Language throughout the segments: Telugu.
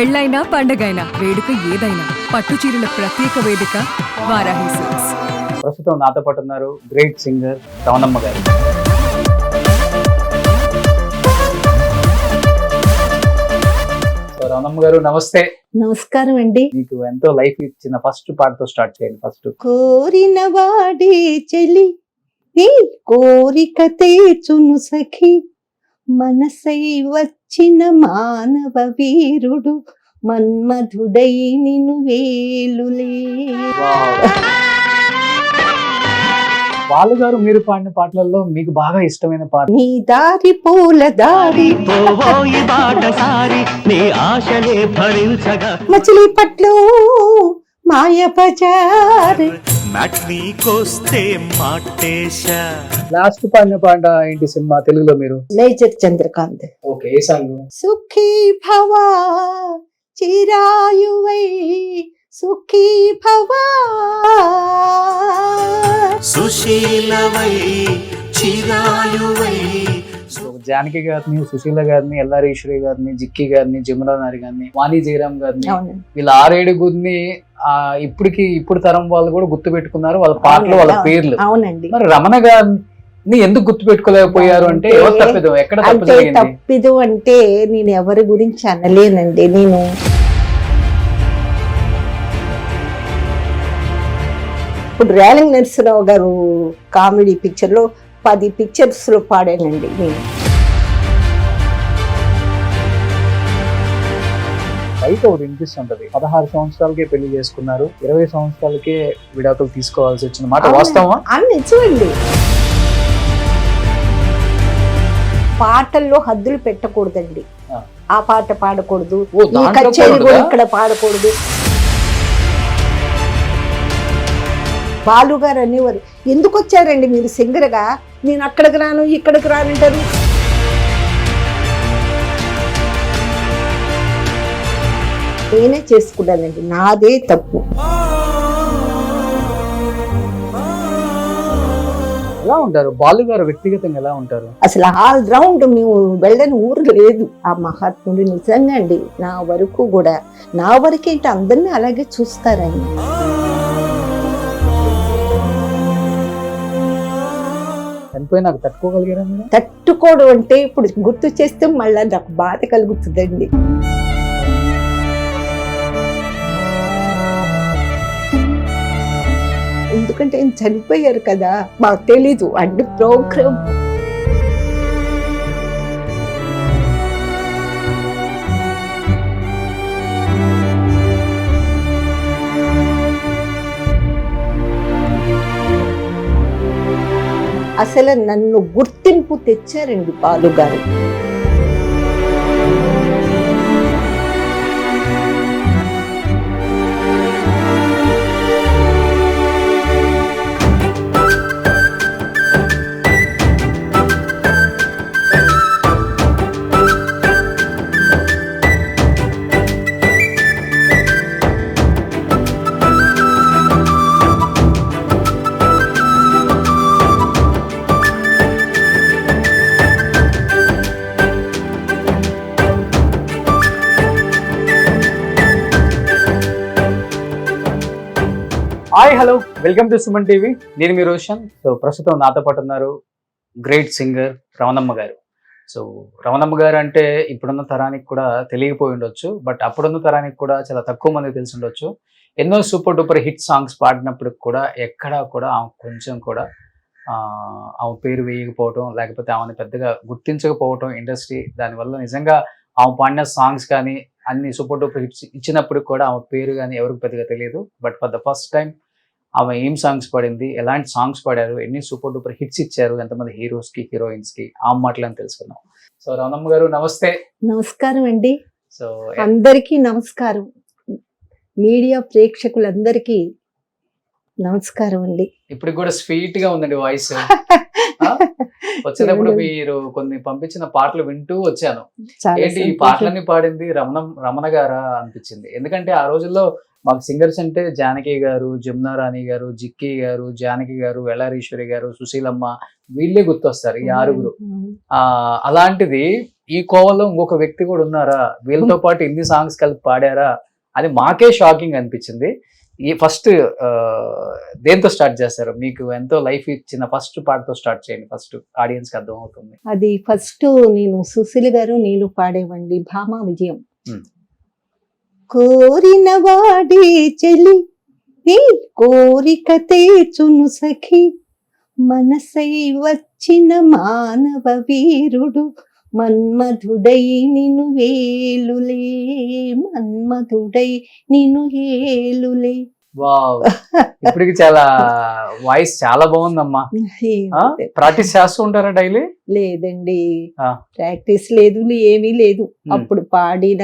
పెళ్ళైనా పండగైనా వేడుక ఏదైనా పట్టు చీరల ప్రత్యేక వేదిక వారాహి సిల్క్స్. ప్రస్తుతం నాతో పాటు ఉన్నారు గ్రేట్ సింగర్ రవణమ్మ గారు. రవణమ్మ గారు నమస్తే. నమస్కారం అండి. మీకు ఎంతో లైఫ్ ఇచ్చిన ఫస్ట్ పాటతో స్టార్ట్ చేయండి. ఫస్ట్ కోరిన వాడే చెలి నీ కోరిక తీర్చును సఖి, మనసై వచ్చిన మానవ వీరుడు మన్మధుడై నిన్ను వేలులే. బాలు గారు మీరు పాడిన పాటలలో మీకు బాగా ఇష్టమైన పాట? నీ దారి పూల దారి మచిలీపట్నం మాయ బజార్. లాస్ట్ పాడిన పాట ఏంటి సినిమా తెలుగులో మీరు? మేజర్ చంద్రకాంత్. ఓకే, ఏ సాంగ్? సుఖీ భవా చిరాయువై సుఖీ భవా సుశీలవై చిరాయువై. జానకి గారిని, సుశీల గారిని, ఎల్లారీశ్వరి గారిని, జిక్కి గారిని, జమునా నారి గారిని, వాణి జయరామ్ గారిని, వీళ్ళ 6-7గురిని ఇప్పుడు తరం వాళ్ళు కూడా గుర్తు పెట్టుకున్నారు వాళ్ళ పాటలు, వాళ్ళ పేర్లు. అవునండి. మరి రమణ గారిని ఎందుకు గుర్తు పెట్టుకోలేకపోయారు అంటే ఎవరు తప్పిదు? ఎక్కడ తప్పిదు అంటే నేను ఎవరి గురించి అనలేనండి. నేను ఇప్పుడు రేలంగ్ నరసింహరావు గారు కామెడీ పిక్చర్ లో 10 పిక్చర్స్ లో పాడానండి నేను. బయట ఒకటి వినిపిస్తుంటది, 16 సంవత్సరాలకే పెళ్లి చేసుకున్నారు, 20 సంవత్సరాలకే విడాకులు తీసుకోవాల్సి వచ్చిన మాట వాస్తవమా? నిజమండి. పాటల్లో హద్దులు పెట్టకూడదండి. ఆ పాట పాడకూడదు, ఈ కచేరీ కూడా ఇక్కడ పాడకూడదు. బాలు గారు అనేవారు, ఎందుకు వచ్చారండి మీరు సింగర్గా, నేను అక్కడికి రాను ఇక్కడికి రానంటారు. నేనే చేసుకున్నానండి, నాదే తప్పు. ఎలా ఉంటారు బాలు గారు వ్యక్తిగతంగా? ఎలా ఉంటారు అసలు? ఆల్ రౌండ్ మేము వెళ్ళని ఊరు లేదు ఆ మహాత్ముడు. నిజంగా అండి, నా వరకు కూడా, నా వరకేంటి అందరినీ అలాగే చూస్తారని. చనిపోయినాక తట్టుకోగలిగారా మీరు? తట్టుకోవడం అంటే ఇప్పుడు గుర్తు చేస్తే మళ్ళీ నాకు బాధ కలుగుతుందండి. ఎందుకంటే ఆయన చనిపోయారు కదా, మాకు తెలీదు. అంటే ప్రోగ్రామ్ అసలు నన్ను గుర్తింపు తెచ్చారండి బాలు గారు. Hi, hello, welcome to Suman TV. నేను మీ రోషన్. సో ప్రస్తుతం నాతో పాటు ఉన్నారు గ్రేట్ సింగర్ రవణమ్మ గారు. సో రవణమ్మ గారు అంటే ఇప్పుడున్న తరానికి కూడా తెలియకపోయి ఉండొచ్చు, బట్ అప్పుడున్న తరానికి కూడా చాలా తక్కువ మంది తెలిసి ఉండొచ్చు. ఎన్నో సూపర్ డూపర్ హిట్ సాంగ్స్ పాడినప్పటికి కూడా ఎక్కడా కూడా ఆమె కొంచెం కూడా ఆమె పేరు వేయకపోవటం, లేకపోతే ఆమెను పెద్దగా గుర్తించకపోవటం ఇండస్ట్రీ. దానివల్ల నిజంగా ఆమె పాడిన సాంగ్స్ కానీ అన్ని సూపర్ డూపర్ హిట్స్ ఇచ్చినప్పుడు కూడా ఆమె పేరు కానీ ఎవరికి పెద్దగా తెలియదు. But for the first time ఆమె ఏం సాంగ్స్ పాడింది, ఎలాంటి సాంగ్స్ పాడారు, ఎన్ని సూపర్ డూపర్ హిట్స్ ఇచ్చారు, ఎంతమంది హీరోస్కి హీరోయిన్స్కి, ఆ మాటలని తెలుసుకున్నాం. సో రవణమ్మ గారు నమస్తే. నమస్కారం అండి. సో అందరికీ నమస్కారం. మీడియా ప్రేక్షకులందరికీ నమస్కారం అండి. ఇప్పుడు కూడా స్వీట్ గా ఉందండి వాయిస్. వచ్చేటప్పుడు మీరు కొన్ని పంపించిన పాటలు వింటూ వచ్చాను. ఏంటి ఈ పాటలన్నీ పాడింది రమణ గారా అనిపించింది. ఎందుకంటే ఆ రోజుల్లో మాకు సింగర్స్ అంటే జానకి గారు, జమునా రాణి గారు, జిక్కి గారు, జానకి గారు, ఎల్లారీశ్వరి గారు, సుశీలమ్మ, వీళ్ళే గుర్తొస్తారు ఈ 6గురు. అలాంటిది ఈ కోవలో ఇంకొక వ్యక్తి కూడా ఉన్నారా, వీళ్ళతో పాటు ఇన్ని సాంగ్స్ కలిపి పాడారా అది మాకే షాకింగ్ అనిపించింది. ఈ ఫస్ట్ దేంతో స్టార్ట్ చేస్తారు? మీకు ఎంతో లైఫ్ ఇచ్చిన ఫస్ట్ పాటతో స్టార్ట్ చేయండి, ఫస్ట్ ఆడియన్స్ కి అర్థం అవుతుంది. అది ఫస్ట్ నేను సుశీల గారు నేను పాడేవండి భామా విజయం. కోరిన వాడే చెలి నీ కోరిక తీర్చును సఖి, మనసై వచ్చిన మానవ వీరుడు మన్మధుడై నిన్ను ఏలులే, మన్మధుడై నిన్ను ఏలులే. వావ్, ఇప్పటికి చాలా వాయిస్ చాలా బాగుందమ్మా. ప్రాక్టీస్ చేస్తూ ఉంటారా డైలీ? లేదండి, ఆ. ప్రాక్టీస్ లేదు, ఏమీ లేదు. అప్పుడు పాడిన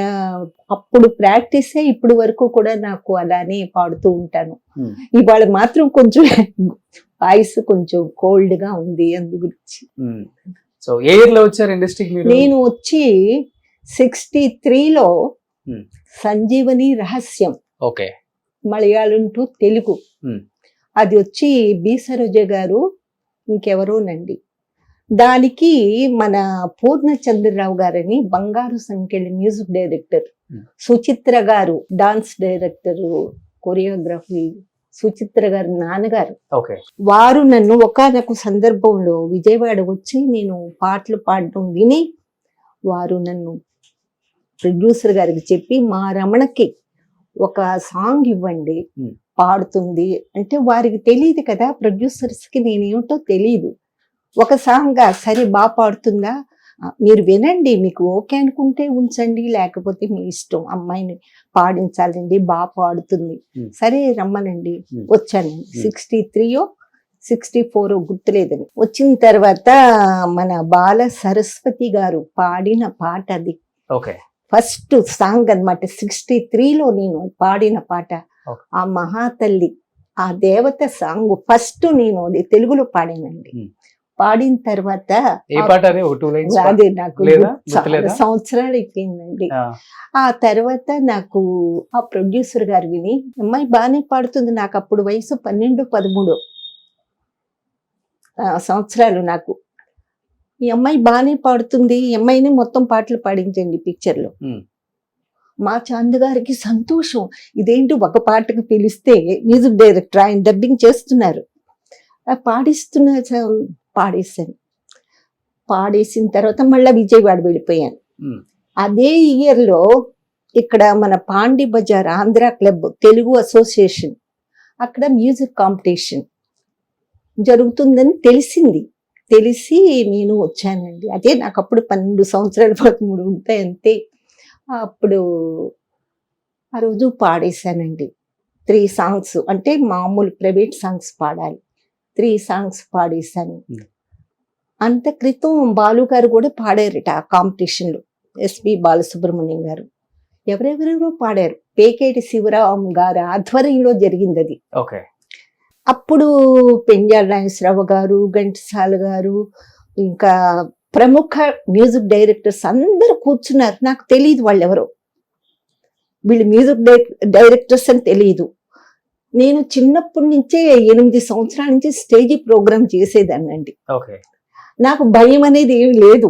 అప్పుడు ప్రాక్టీస్ ఇప్పుడు వరకు కూడా నాకు అలానే పాడుతూ ఉంటాను. ఇవాళ మాత్రం కొంచెం వాయిస్ కొంచెం కోల్డ్ గా ఉంది, అందు గురించి. సో ఏ ఇయర్ లో వచ్చారు ఇండస్ట్రీకి మీరు? నేను వచ్చి 63లో సంజీవని రహస్యం, okay, Malayalam to Telugu. Hmm. అది వచ్చి బి సరోజ గారు ఇంకెవరోనండి. దానికి మన పూర్ణచంద్రరావు గారని బంగారు సంఖ్యల మ్యూజిక్ డైరెక్టర్, సుచిత్ర గారు డాన్స్ డైరెక్టర్, కొరియోగ్రఫీ సుచిత్ర గారు నాన్నగారు, ఓకే, వారు నన్ను ఒకానొక సందర్భంలో విజయవాడ వచ్చి నేను పాటలు పాడడం విని వారు నన్ను ప్రొడ్యూసర్ గారికి చెప్పి మా రమణకి ఒక సాంగ్ ఇవ్వండి పాడుతుంది అంటే, వారికి తెలియదు కదా ప్రొడ్యూసర్స్ కి నేనేమిటో తెలియదు. ఒక సాంగ్ సరే బాగా పాడుతుందా, మీరు వినండి, మీకు ఓకే అనుకుంటే ఉంచండి, లేకపోతే మీ ఇష్టం, అమ్మాయిని పాడించాలండి, బాగా పాడుతుంది, సరే రమ్మనండి. వచ్చానండి 63 64 గుర్తులేదని. వచ్చిన తర్వాత మన బాల సరస్వతి గారు పాడిన పాట అది, ఓకే, ఫస్ట్ సాంగ్ అన్నమాట. 63లో నేను పాడిన పాట, ఆ మహాతల్లి ఆ దేవత సాంగ్ ఫస్ట్ నేను అది తెలుగులో పాడానండి. పాడిన తర్వాత అదే నాకు చాలా సంవత్సరాలు అయిపోయిందండి. ఆ తర్వాత నాకు ఆ ప్రొడ్యూసర్ గారు విని, అమ్మాయి బాగానే పాడుతుంది, నాకు అప్పుడు వయసు 12-13 సంవత్సరాలు నాకు, ఈ అమ్మాయి బాగానే పాడుతుంది, ఈ అమ్మాయిని మొత్తం పాటలు పాడించండి పిక్చర్ లో. మా చాంద్ గారికి సంతోషం, ఇదేంటి ఒక పాటకు పిలిస్తే మ్యూజిక్ డైరెక్టర్ ఆయన డబ్బింగ్ చేస్తున్నారు, పాడేశాను. పాడేసిన తర్వాత మళ్ళీ విజయవాడ వెళ్ళిపోయాను. అదే ఇయర్ లో ఇక్కడ మన పాండి బజార్ ఆంధ్ర క్లబ్ తెలుగు అసోసియేషన్, అక్కడ మ్యూజిక్ కాంపిటీషన్ జరుగుతుందని తెలిసి నేను వచ్చానండి. అదే నాకు అప్పుడు 12 సంవత్సరాలు 13 ఉంటాయి అంతే. అప్పుడు ఆ రోజు పాడేశానండి 3 సాంగ్స్, అంటే మామూలు ప్రైవేట్ సాంగ్స్ పాడాలి, 3 సాంగ్స్ పాడేశాను. అంత క్రితం బాలు గారు కూడా పాడారట ఆ కాంపిటీషన్ లో, ఎస్పి బాలసుబ్రహ్మణ్యం గారు, ఎవరెవరెవరో పాడారు. పేకేటి శివరాం గారు ఆధ్వర్యంలో జరిగింది అది. అప్పుడు పెంజాల నాగేశ్వరరావు గారు, ఘంటసాల గారు, ఇంకా ప్రముఖ మ్యూజిక్ డైరెక్టర్స్ అందరూ కూర్చున్నారు. నాకు తెలియదు వాళ్ళు ఎవరో, వీళ్ళు మ్యూజిక్ డైరెక్టర్స్ అని తెలియదు. నేను చిన్నప్పటి నుంచే 8 సంవత్సరాల నుంచి స్టేజీ ప్రోగ్రామ్ చేసేదాన్నండి. నాకు భయం అనేది ఏమి లేదు,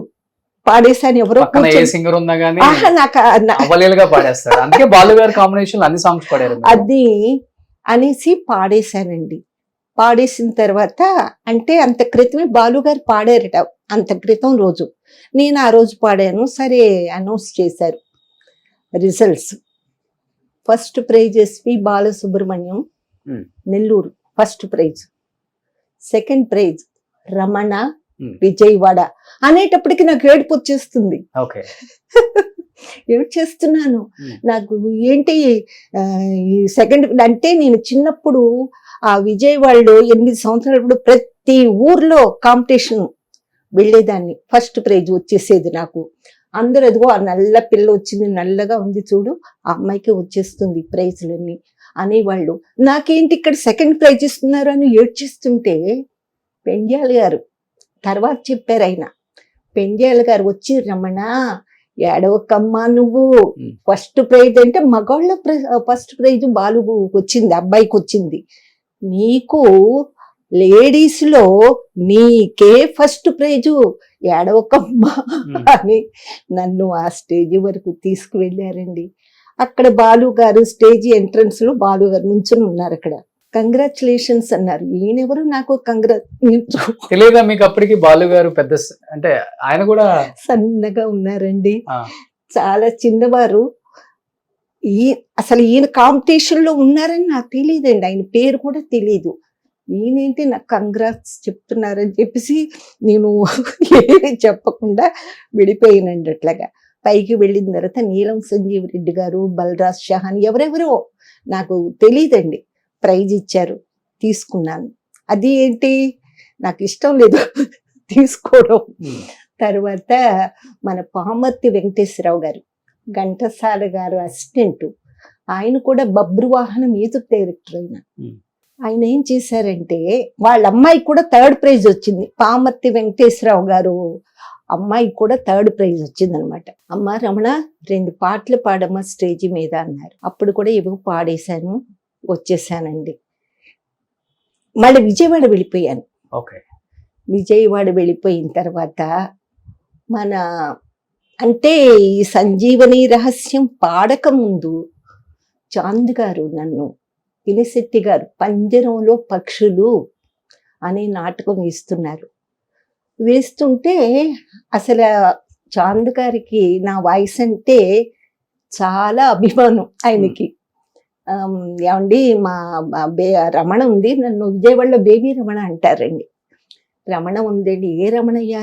పాడేశాను. ఎవరో అది అనేసి పాడేశానండి. పాడేసిన తర్వాత అంటే అంత క్రితమే బాలుగారు పాడారట, అంత క్రితం రోజు నేను ఆ రోజు పాడాను. సరే అనౌన్స్ చేశారు results. First prize SP Balasubrahmanyam Nellore first prize, second prize Ramana Vijayawada. అనేటప్పటికి నాకు ఏడుపు వచ్చేస్తుంది, ఏడ్చేస్తున్నాను. నాకు ఏంటి సెకండ్ అంటే, నేను చిన్నప్పుడు ఆ విజయవాడలో 8 సంవత్సరాలప్పుడు ప్రతి ఊర్లో కాంపిటీషన్ వెళ్ళేదాన్ని, ఫస్ట్ ప్రైజ్ వచ్చేసేది నాకు. అందరూ అదిగో ఆ నల్ల పిల్ల వచ్చింది, నల్లగా ఉంది చూడు, ఆ అమ్మాయికి వచ్చేస్తుంది ప్రైజ్లన్నీ అనేవాళ్ళు. నాకేంటి ఇక్కడ సెకండ్ ప్రైజ్ ఇస్తున్నారు అని ఏడ్చేస్తుంటే, పెంజాల గారు తర్వాత చెప్పారు, ఆయన పెంజాల గారు వచ్చి, రమణ ఏడవకమ్మా నువ్వు, ఫస్ట్ ప్రైజ్ అంటే మగవాళ్ళ ఫస్ట్ ప్రైజ్ బాలుకు వచ్చింది, అబ్బాయికి వచ్చింది, నీకు లేడీస్ లో నీకే ఫస్ట్ ప్రైజు, ఏడవకమ్మా అని నన్ను ఆ స్టేజ్ వరకు తీసుకువెళ్ళారండి. అక్కడ బాలు గారు స్టేజ్ ఎంట్రన్స్ లో బాలు గారు నుంచుని ఉన్నారు. అక్కడ కంగ్రాచులేషన్స్ అన్నారు. ఈయనెవరు నాకు తెలియదా మీకు అప్పటికి? బాలు గారు పెద్ద అంటే ఆయన కూడా సన్నగా ఉన్నారండి, ఆ, చాలా చిన్నవారు. అసలు ఈయన కాంపిటీషన్ లో ఉన్నారని నాకు తెలియదండి, ఆయన పేరు కూడా తెలియదు. ఈయనేంటి నాకు కంగ్రాట్స్ చెప్తున్నారని చెప్పేసి నేను ఏమి చెప్పకుండా విడిపోయినండి. అట్లాగా పైకి వెళ్ళిన తర్వాత నీలం సంజీవ్ రెడ్డి గారు, బలరాజ్ షహాన్, ఎవరెవరో నాకు తెలియదండి, ప్రైజ్ ఇచ్చారు, తీసుకున్నాను. అది ఏంటి నాకు ఇష్టం లేదు తీసుకోవడం. తర్వాత మన పామర్తి వెంకటేశ్వరరావు గారు, ఘంటసాల గారు అసిస్టెంట్, ఆయన కూడా బబ్రువాహనం మ్యూజిక్ డైరెక్టర్. ఆయన ఏం చేశారంటే వాళ్ళ అమ్మాయి కూడా 3rd ప్రైజ్ వచ్చింది. పామర్తి వెంకటేశ్వరరావు గారు అమ్మాయి కూడా 3rd ప్రైజ్ వచ్చింది అనమాట. అమ్మ రమణ 2 పాటలు పాడమ్మా స్టేజ్ మీద అన్నారు. అప్పుడు కూడా ఏవో పాడేశాను, వచ్చేసానండి. మళ్ళీ విజయవాడ వెళ్ళిపోయాను. ఓకే. విజయవాడ వెళ్ళిపోయిన తర్వాత మన అంటే ఈ సంజీవని రహస్యం పాడక ముందు చాంద్ గారు నన్ను, పినిశెట్టి గారు పంజరంలో పక్షులు అనే నాటకం వేస్తున్నారు. వేస్తుంటే అసలు చాంద్ గారికి నా వాయిస్ అంటే చాలా అభిమానం ఆయనకి. ఏమండి మా రమణ ఉంది, నన్ను విజయవాడలో బేబీ రమణ అంటారండి. రమణ ఉందండి. ఏ రమణయ్య?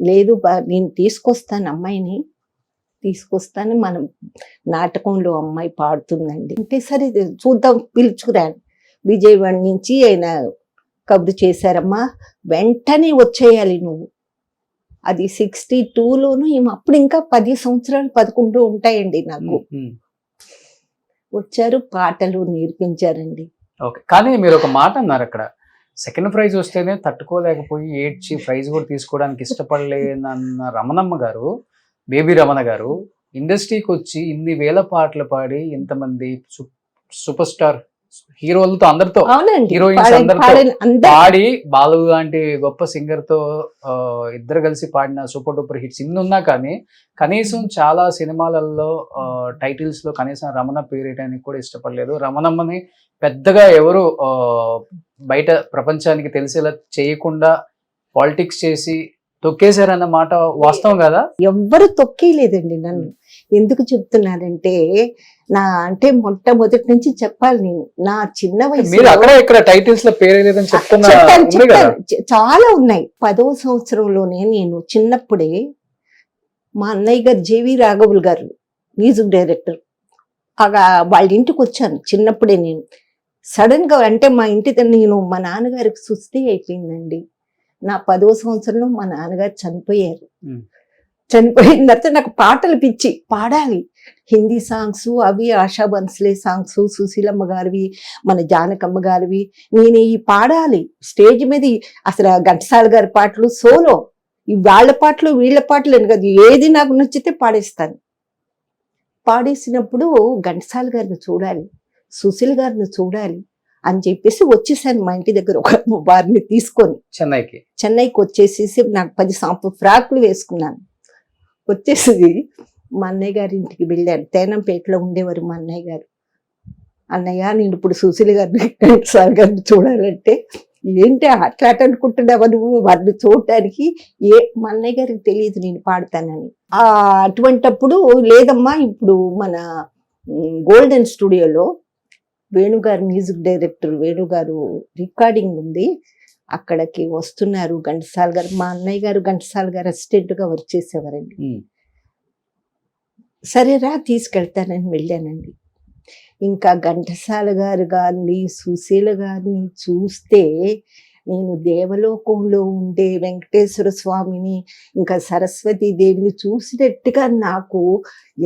లేదు నేను తీసుకొస్తాను, అమ్మాయిని తీసుకొస్తాను, మనం నాటకంలో అమ్మాయి పాడుతుందండి అంటే సరే చూద్దాం పిలుచుకురాను. విజయవాడ నుంచి ఆయన కబురు చేశారమ్మా, వెంటనే వచ్చేయాలి నువ్వు. అది 62లోను, అప్పుడు ఇంకా 10 సంవత్సరాలు 11 ఉంటాయండి నాకు. వచ్చారు, పాటలు నేర్పించారండి. ఓకే. కానీ మీరు ఒక మాట అన్నారు అక్కడ, 2nd ప్రైజ్ వస్తేనే తట్టుకోలేకపోయి ఏడ్చి ప్రైజ్ కూడా తీసుకోవడానికి ఇష్టపడలేనన్న రమణమ్మ గారు, బేబీ రమణ గారు ఇండస్ట్రీకి వచ్చి ఇన్ని వేల పాటలు పాడి ఇంతమంది సూపర్ స్టార్ హీరోలతో అందరితో, హీరోయిన్స్ అందరితో పాడి, బాలు లాంటి గొప్ప సింగర్ తో ఇద్దరు కలిసి పాడిన సూపర్ డూపర్ హిట్స్ ఇన్ని ఉన్నా కానీ కనీసం చాలా సినిమాలలో టైటిల్స్ లో కనీసం రమణ పేరేయడానికి కూడా ఇష్టపడలేదు. రమణమ్మని పెద్దగా ఎవరు బయట ప్రపంచానికి తెలిసేలా చేయకుండా పాలిటిక్స్ చేసి తొక్కేశారన్న మాట వాస్తవం కదా? ఎవ్వరు తొక్కేయలేదండి నన్ను. ఎందుకు చెప్తున్నానంటే అంటే మొట్టమొదటి నుంచి చెప్పాలి, నేను నా చిన్న వయసు అక్కడ ఇక్కడ టైటిల్స్ లో పేరేయలేదని చెప్తున్నా, చాలా ఉన్నాయి. 10వ సంవత్సరంలోనే నేను చిన్నప్పుడే మా అన్నయ్య గారు జేవి రాఘవులు గారు మ్యూజిక్ డైరెక్టర్, వాళ్ళ ఇంటికి వచ్చాను చిన్నప్పుడే. నేను సడన్ గా అంటే మా ఇంటి మా నాన్నగారికి సుస్థి అయిపోయిందండి. నా 10వ సంవత్సరంలో మా నాన్నగారు చనిపోయారు. చనిపోయిన తర్వాత నాకు పాటలు పిచ్చి, పాడాలి హిందీ సాంగ్స్, అవి ఆశా బన్స్లే సాంగ్స్, సుశీలమ్మ గారివి, మన జానకమ్మ గారివి, నేను ఈ పాడాలి స్టేజ్ మీద. అసలు ఘంటసాల గారి పాటలు సోలో, వాళ్ళ పాటలు వీళ్ళ పాటలు అని కాదు, ఏది నాకు నచ్చితే పాడేస్తాను. పాడేసినప్పుడు ఘంటసాల గారిని చూడాలి, సుశీల్ గారిని చూడాలి అని చెప్పేసి వచ్చేసాను మా ఇంటి దగ్గర వారిని తీసుకొని. చెన్నైకి వచ్చేసేసి నాకు 10 ఫ్రాక్లు వేసుకున్నాను. వచ్చేసి మా అన్నయ్య గారి ఇంటికి వెళ్ళాను. తేనంపేటలో ఉండేవారు మా అన్నయ్య గారు. అన్నయ్య నేను ఇప్పుడు సుశీల్ గారిని ఘంటసాల గారిని చూడాలంటే, ఏంటి అట్లా అనుకుంటున్నావా నువ్వు వారిని చూడటానికి? మా అన్నయ్య గారికి తెలియదు నేను పాడతానని. అటువంటప్పుడు లేదమ్మా, ఇప్పుడు మన గోల్డెన్ స్టూడియోలో వేణుగారు మ్యూజిక్ డైరెక్టర్ వేణుగారు రికార్డింగ్ ఉంది, అక్కడికి వస్తున్నారు ఘంటసాల గారు. మా అన్నయ్య గారు ఘంటసాల గారు అసిస్టెంట్ గా వర్క్ చేసేవారండి. సరేరా తీసుకెళ్తానని వెళ్ళానండి. ఇంకా ఘంటసాల గారు గారిని సుశీల గారిని చూస్తే నేను దేవలోకంలో ఉండే వెంకటేశ్వర స్వామిని ఇంకా సరస్వతీ దేవిని చూసినట్టుగా నాకు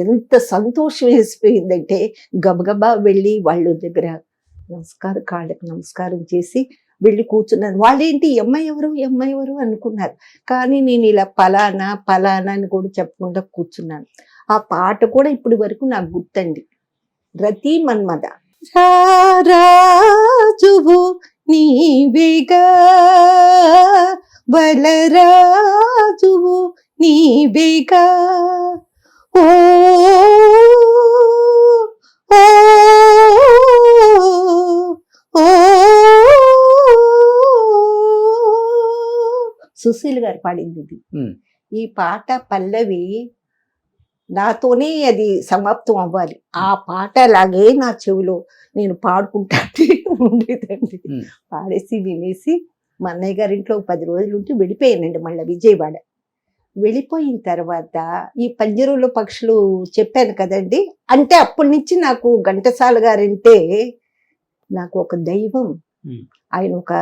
ఎంత సంతోషం వేసిపోయిందంటే గబగబా వెళ్ళి వాళ్ళ దగ్గర కాళ్ళకి నమస్కారం చేసి వెళ్ళి కూర్చున్నాను. వాళ్ళేంటి అమ్మాయి ఎవరు అనుకున్నారు. కానీ నేను ఇలా పలానా అని కూడా చెప్పకుండా కూర్చున్నాను. ఆ పాట కూడా ఇప్పటి వరకు నాకు గుర్తండి. రతి మన్మద రాజువు నీవేగా బలరాజువు నీవేగా ఓ ఓ ఓ సుశీల్ గారు పాడింది ఇది. ఈ పాట పల్లవి నాతోనే అది సమాప్తం అవ్వాలి. ఆ పాట అలాగే నా చెవిలో నేను పాడుకుంటా ఉండేదండి. పాడేసి వినేసి మా అన్నయ్య గారి ఇంట్లో 10 రోజులు ఉంటే వెళ్ళిపోయానండి మళ్ళీ విజయవాడ. వెళ్ళిపోయిన తర్వాత ఈ పంజరంలో పక్షులు చెప్పాను కదండి, అంటే అప్పటి నుంచి నాకు ఘంటసాల గారంటే నాకు ఒక దైవం. ఆయన ఒక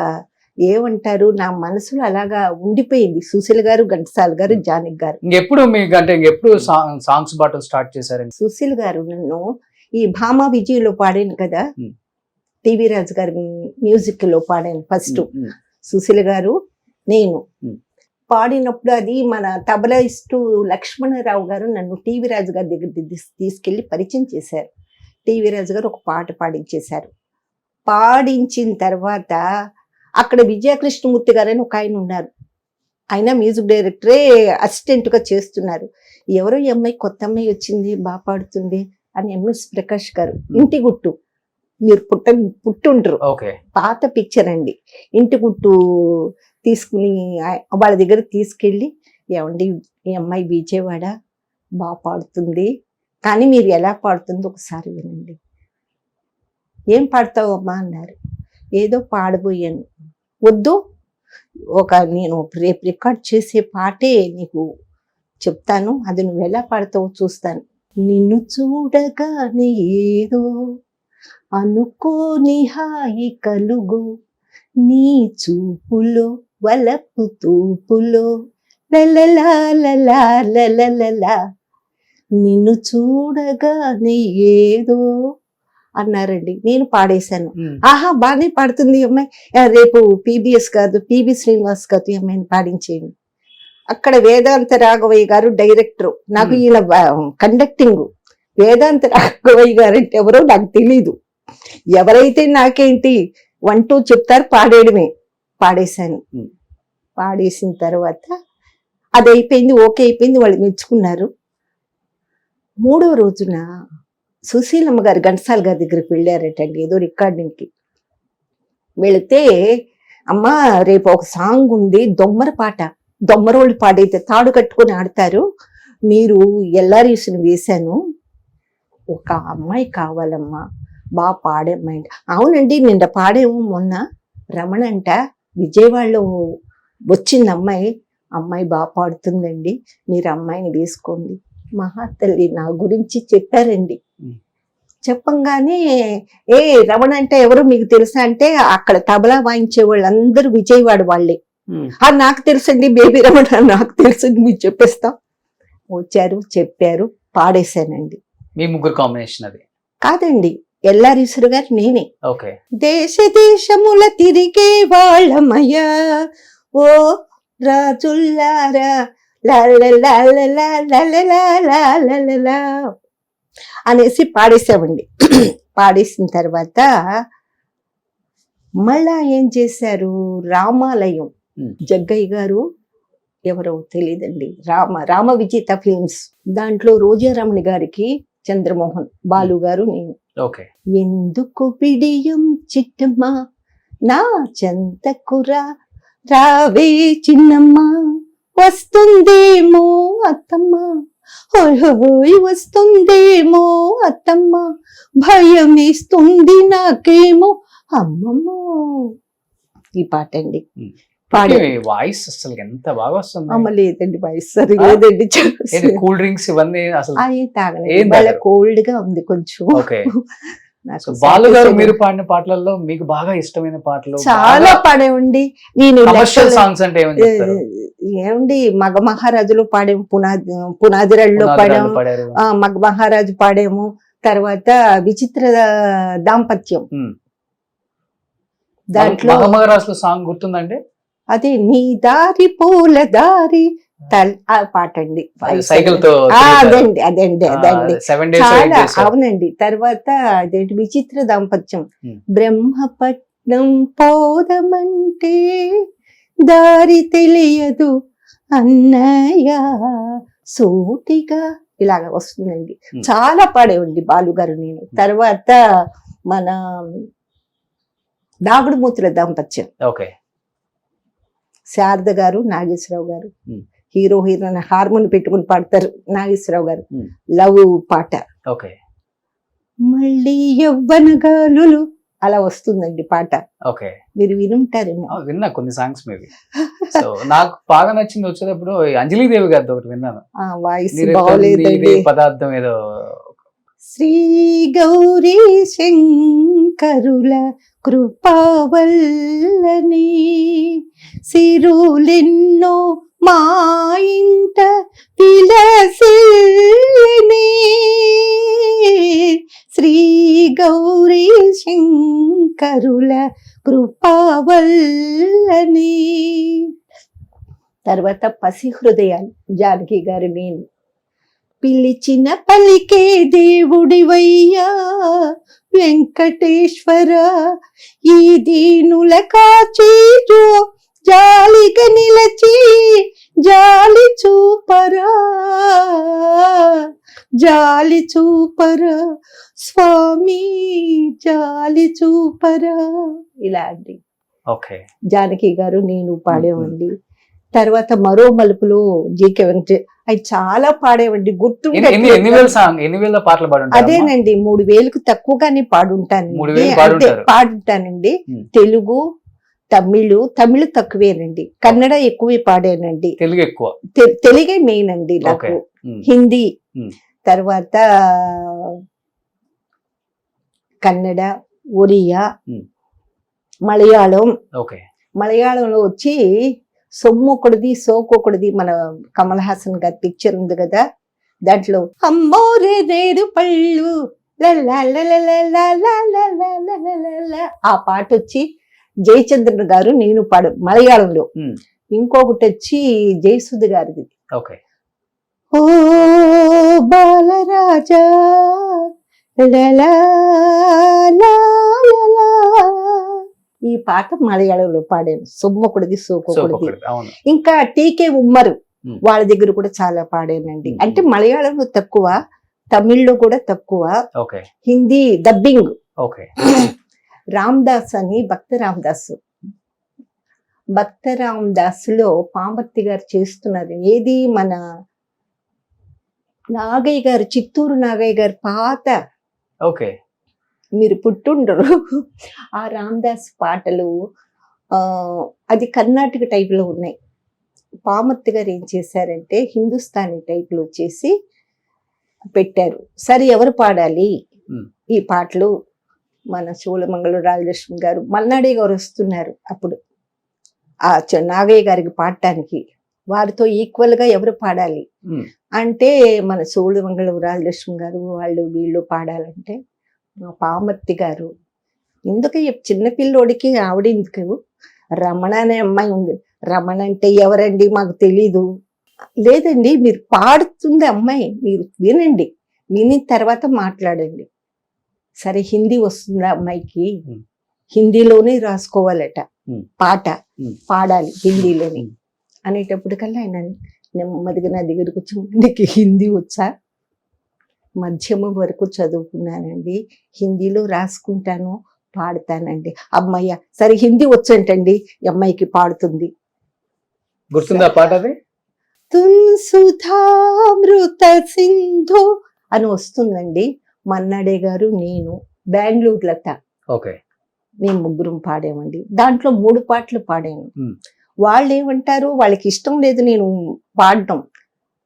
ఏమంటారు, నా మనసులో అలాగా ఉండిపోయింది. సుశీల్ గారు, ఘంటసాల గారు, జానకి గారు. ఎప్పుడు మీకు అంటే ఎప్పుడు సాంగ్స్ పాటలు స్టార్ట్ చేశారండి? సుశీల్ గారు నన్ను ఈ భామా విజయలో పాడాను కదా, టీవీ రాజు గారి మ్యూజిక్ లో పాడాను ఫస్ట్. సుశీల్ గారు నేను పాడినప్పుడు అది మన తబలాయిస్టు లక్ష్మణరావు గారు నన్ను టీవీ రాజు గారి దగ్గర తీసుకెళ్లి పరిచయం చేశారు. టీవీ రాజు గారు ఒక పాట పాడించేశారు. పాడించిన తర్వాత అక్కడ విజయకృష్ణమూర్తి గారు అని ఒక ఆయన ఉన్నారు. ఆయన మ్యూజిక్ డైరెక్టరే అసిస్టెంట్ గా చేస్తున్నారు. ఎవరో ఈ అమ్మాయి, కొత్త అమ్మాయి వచ్చింది, బాగా పాడుతుంది అని ఎంఎస్ ప్రకాష్ గారు, ఇంటి గుట్టు, మీరు పుట్టుండ్రు, పాత పిక్చర్ అండి. ఇంటి గుట్టు తీసుకుని వాళ్ళ దగ్గర తీసుకెళ్ళి, ఏమండి ఈ అమ్మాయి విజయవాడ బాగా పాడుతుంది, కానీ మీరు ఎలా పాడుతుందో ఒకసారి వినండి. ఏం పాడతావు అమ్మా అన్నారు. ఏదో పాడబోయాను. వద్దు, నేను రేపు రికార్డ్ చేసే పాటే నీకు చెప్తాను, అది నువ్వు ఎలా పాడతావో చూస్తాను. నిన్ను చూడగానే ఏదో అనుకోని హాయి కలుగు, నీ చూపులో వలపు తూపులో లలలా, నిన్ను చూడగానే ఏదో అన్నారండి. నేను పాడేశాను. ఆహా, బాగానే పాడుతుంది అమ్మాయి, రేపు PBS కాదు, PB శ్రీనివాస్ కాదు ఈ అమ్మాయిని పాడించేయండి. అక్కడ వేదాంత రాఘవయ్య గారు డైరెక్టర్, నాకు ఈయన కండక్టింగ్. వేదాంత రాఘవయ్య గారు అంటే ఎవరో నాకు తెలీదు. ఎవరైతే నాకేంటి 1 2 చెప్తారు, పాడేయడమే. పాడేశాను. పాడేసిన తర్వాత అది అయిపోయింది, ఓకే అయిపోయింది, వాళ్ళు మెచ్చుకున్నారు. 3వ రోజున సుశీలమ్మ గారు ఘంటసాల గారి దగ్గరికి వెళ్ళారటండి, ఏదో రికార్డింగ్కి. వెళితే, అమ్మ రేపు ఒక సాంగ్ ఉంది, దొమ్మర పాట, దొమ్మరోళ్ళు పాడైతే తాడు కట్టుకొని ఆడతారు, మీరు ఎల్లారీసుని వేశాను, ఒక అమ్మాయి కావాలమ్మా, బాగా పాడేమ్మాయి. అవునండి, నిన్న పాడేమో మొన్న, రమణ అంట విజయవాడలో వచ్చింది అమ్మాయి బాగా పాడుతుందండి, మీరు అమ్మాయిని వేసుకోండి. మహాతల్లి నా గురించి చెప్పారండి. చెప్పంగానే, రమణ అంటే ఎవరు మీకు తెలుసా అంటే, అక్కడ తబలా వాయించే వాళ్ళందరూ విజయవాడ వాళ్ళే. నాకు తెలుసండి, బేబీ రమణ నాకు తెలుసండి, మీరు చెప్పేస్తాం. వచ్చారు, చెప్పారు, పాడేశానండి. మీ ముగ్గురు కాంబినేషన్ అది కాదండి, ఎల్లారీశ్వరు గారు నేనే. ఓకే. దేశ దేశముల తిరిగే వాళ్ళమయ్యా ఓ రాజుల్లారా అనేసి పాడేసామండి. పాడేసిన తర్వాత మళ్ళా ఏం చేశారు, రామాలయం జగ్గయ్య గారు ఎవరో తెలియదండి, రామ విజేత ఫిల్మ్స్, దాంట్లో రోజారమణి గారికి చంద్రమోహన్, బాలు గారు, నేను. ఎందుకు బిడియం చిట్టమ్మ నా చెంతకురా రావే చిన్నమ్మ, వస్తుందేమో అత్తమ్మ, హోయ్ వస్తుందేమో అత్తమ్మ, భయమేస్తుంది నాకేమో అమ్మమ్మో. ఈ పాట అండి. వాయిస్ అసలు ఎంత బాగా వస్తుంది. లేదండి, వాయిస్ సరి లేదండి. కూల్ డ్రింక్స్ ఇవన్నీ అసలు తాగలేదు, కోల్డ్ గా ఉంది కొంచెం. బాలు గారు మీరు పాడిన పాటలలో మీకు బాగా ఇష్టమైన పాటలు చాలా పాడేవండి. నేను సాంగ్స్ అంటే ఏమండి, మగ మహారాజులో పాడాము, పునాదిరాళ్ళలో పాడాము, మగ మహారాజు పాడాము, తర్వాత విచిత్ర దాంపత్యం, దాంట్లో మహారాజులో సాంగ్ గుర్తుందండి. అదే నీ దారి పూల దారి ఆ పాట అండి, సైకిల్ తో అదండి చాలా. అవునండి. తర్వాత అదేంటి విచిత్ర దాంపత్యం, బ్రహ్మపట్నం పట్నం పోదమంటే దారి తెలియదు అన్నయ్య సూటిగా ఇలాగ వస్తుందండి. చాలా పాడేవండి బాలుగారు నేను. తర్వాత మన దాగుడుమూతుల దాంపత్యం, ఓకే శారద గారు, నాగేశ్వరరావు గారు, హీరో హీరోయిన్ హార్మోన్ పెట్టుకుని పాడతారు నాగేశ్వరరావు గారు, లవ్ పాట. ఓకే మళ్ళీ యవ్వన గాలులు అలా వస్తుందండి పాట. ఓకే మీరు వినుంటారేమో. విన్నా కొన్ని సాంగ్స్ మేబీ. సో నాకు బాగా నచ్చింది వచ్చేటప్పుడు అంజలి దేవి గారిది ఒకటి విన్నాను, ఆ వాయిస్ నీరే బాగోలేదండి. పదార్థం ఏదో. శ్రీ గౌరీ శంకరుల కృపావల్లనే సిరులెన్నో మా ఇంట విలసిల్లనే శ్రీ గౌరీ శంకరుల కృపావల్లనే. తర్వాత పసి హృదయాలు జానకి గారు నేను. పిలిచిన పలికే దేవుడివయ్యా వెంకటేశ్వర ఈ దీనుల కాచేజో జాలిగా నిలచి జాలి చూపరా జాలి చూపరా స్వామి జాలి చూపరా. ఇలా అండి ఓకే జానకి గారు నేను పాడేవండి. తర్వాత మరో మలుపులో జీకే వెంకటే అవి చాలా పాడేవండి. ఎన్ని వేల పాటలు పాడుంటారు? అదేనండి 3000కు తక్కువగానే పాడుంటానండి. తెలుగు తమిళ్ తక్కువేనండి, కన్నడ ఎక్కువే పాడానండి. తెలుగు ఎక్కువ, తెలుగే మెయిన్ అండి నాకు. హిందీ, తర్వాత కన్నడ, ఒరియా, మలయాళం. మలయాళంలో వచ్చి సొమ్మొకటిది సోకొకటిది మన కమల్ హాసన్ గారి పిక్చర్ ఉంది కదా, దాంట్లో అమ్మోరే నేరు పళ్ళు ఆ పాట వచ్చి జయచంద్రన్ గారు నేను పాడు మలయాళంలో. ఇంకొకటి వచ్చి జయసుధ గారిది, ఓ బాలరాజా ఈ పాట మలయాళంలో పాడాను, సొమ్మొకటిది సోకొకటిది. ఇంకా టీకే ఉమ్మరు వాళ్ళ దగ్గర కూడా చాలా పాడానండి. అంటే మలయాళంలో తక్కువ, తమిళ్లో కూడా తక్కువ, హిందీ డబ్బింగ్. రామ్దాస్ అని భక్త రామ్దాస్ లో పామర్తి గారు చేస్తున్నారు. ఏది మన నాగయ్య గారు, చిత్తూరు నాగయ్య గారు పాత, మీరు పుట్టుండరు, ఆ రామ్దాస్ పాటలు అది కర్ణాటక టైప్ లో ఉన్నాయి. పామర్తి గారు ఏం చేశారంటే హిందుస్థానీ టైప్ లో చేసి పెట్టారు. సరే ఎవరు పాడాలి ఈ పాటలు? మన శూలమంగళూరు రాజలక్ష్మి గారు, మల్నాడే గారు వస్తున్నారు అప్పుడు ఆ నాగయ్య గారికి పాడటానికి. వారితో ఈక్వల్ గా ఎవరు పాడాలి అంటే మన శూలమంగళూరు రాజలక్ష్మి గారు వాళ్ళు వీళ్ళు పాడాలంటే మా పామర్తి గారు, ఎందుకు చిన్నపిల్లోడికి ఆవిడెందుకు, రమణ అనే అమ్మాయి ఉంది, రమణ అంటే ఎవరండి మాకు తెలీదు. లేదండి మీరు పాడుతుంది అమ్మాయి, మీరు వినండి, విని తర్వాత మాట్లాడండి. సరే హిందీ వస్తుందా అమ్మాయికి, హిందీలోనే రాసుకోవాలట పాట, పాడాలి హిందీలోనే అనేటప్పటికల్లా ఆయన నెమ్మదిగా నా దగ్గరకు వచ్చి, నీకు హిందీ వచ్చా? మధ్యమం వరకు చదువుకున్నానండి, హిందీలో రాసుకుంటాను, పాడతానండి. అమ్మాయ్య సరే హిందీ వచ్చంటండి, అమ్మాయికి పాడుతుంది. గుర్తుందా పాట? అది తుమ్ సుధామృత సింధు అని వస్తుందండి. మన్నాడే గారు, నేను, బెంగళూరు లత, మేము ముగ్గురం పాడామండి. దాంట్లో 3 పాటలు పాడాను. వాళ్ళు ఏమంటారు, వాళ్ళకి ఇష్టం లేదు నేను పాడటం,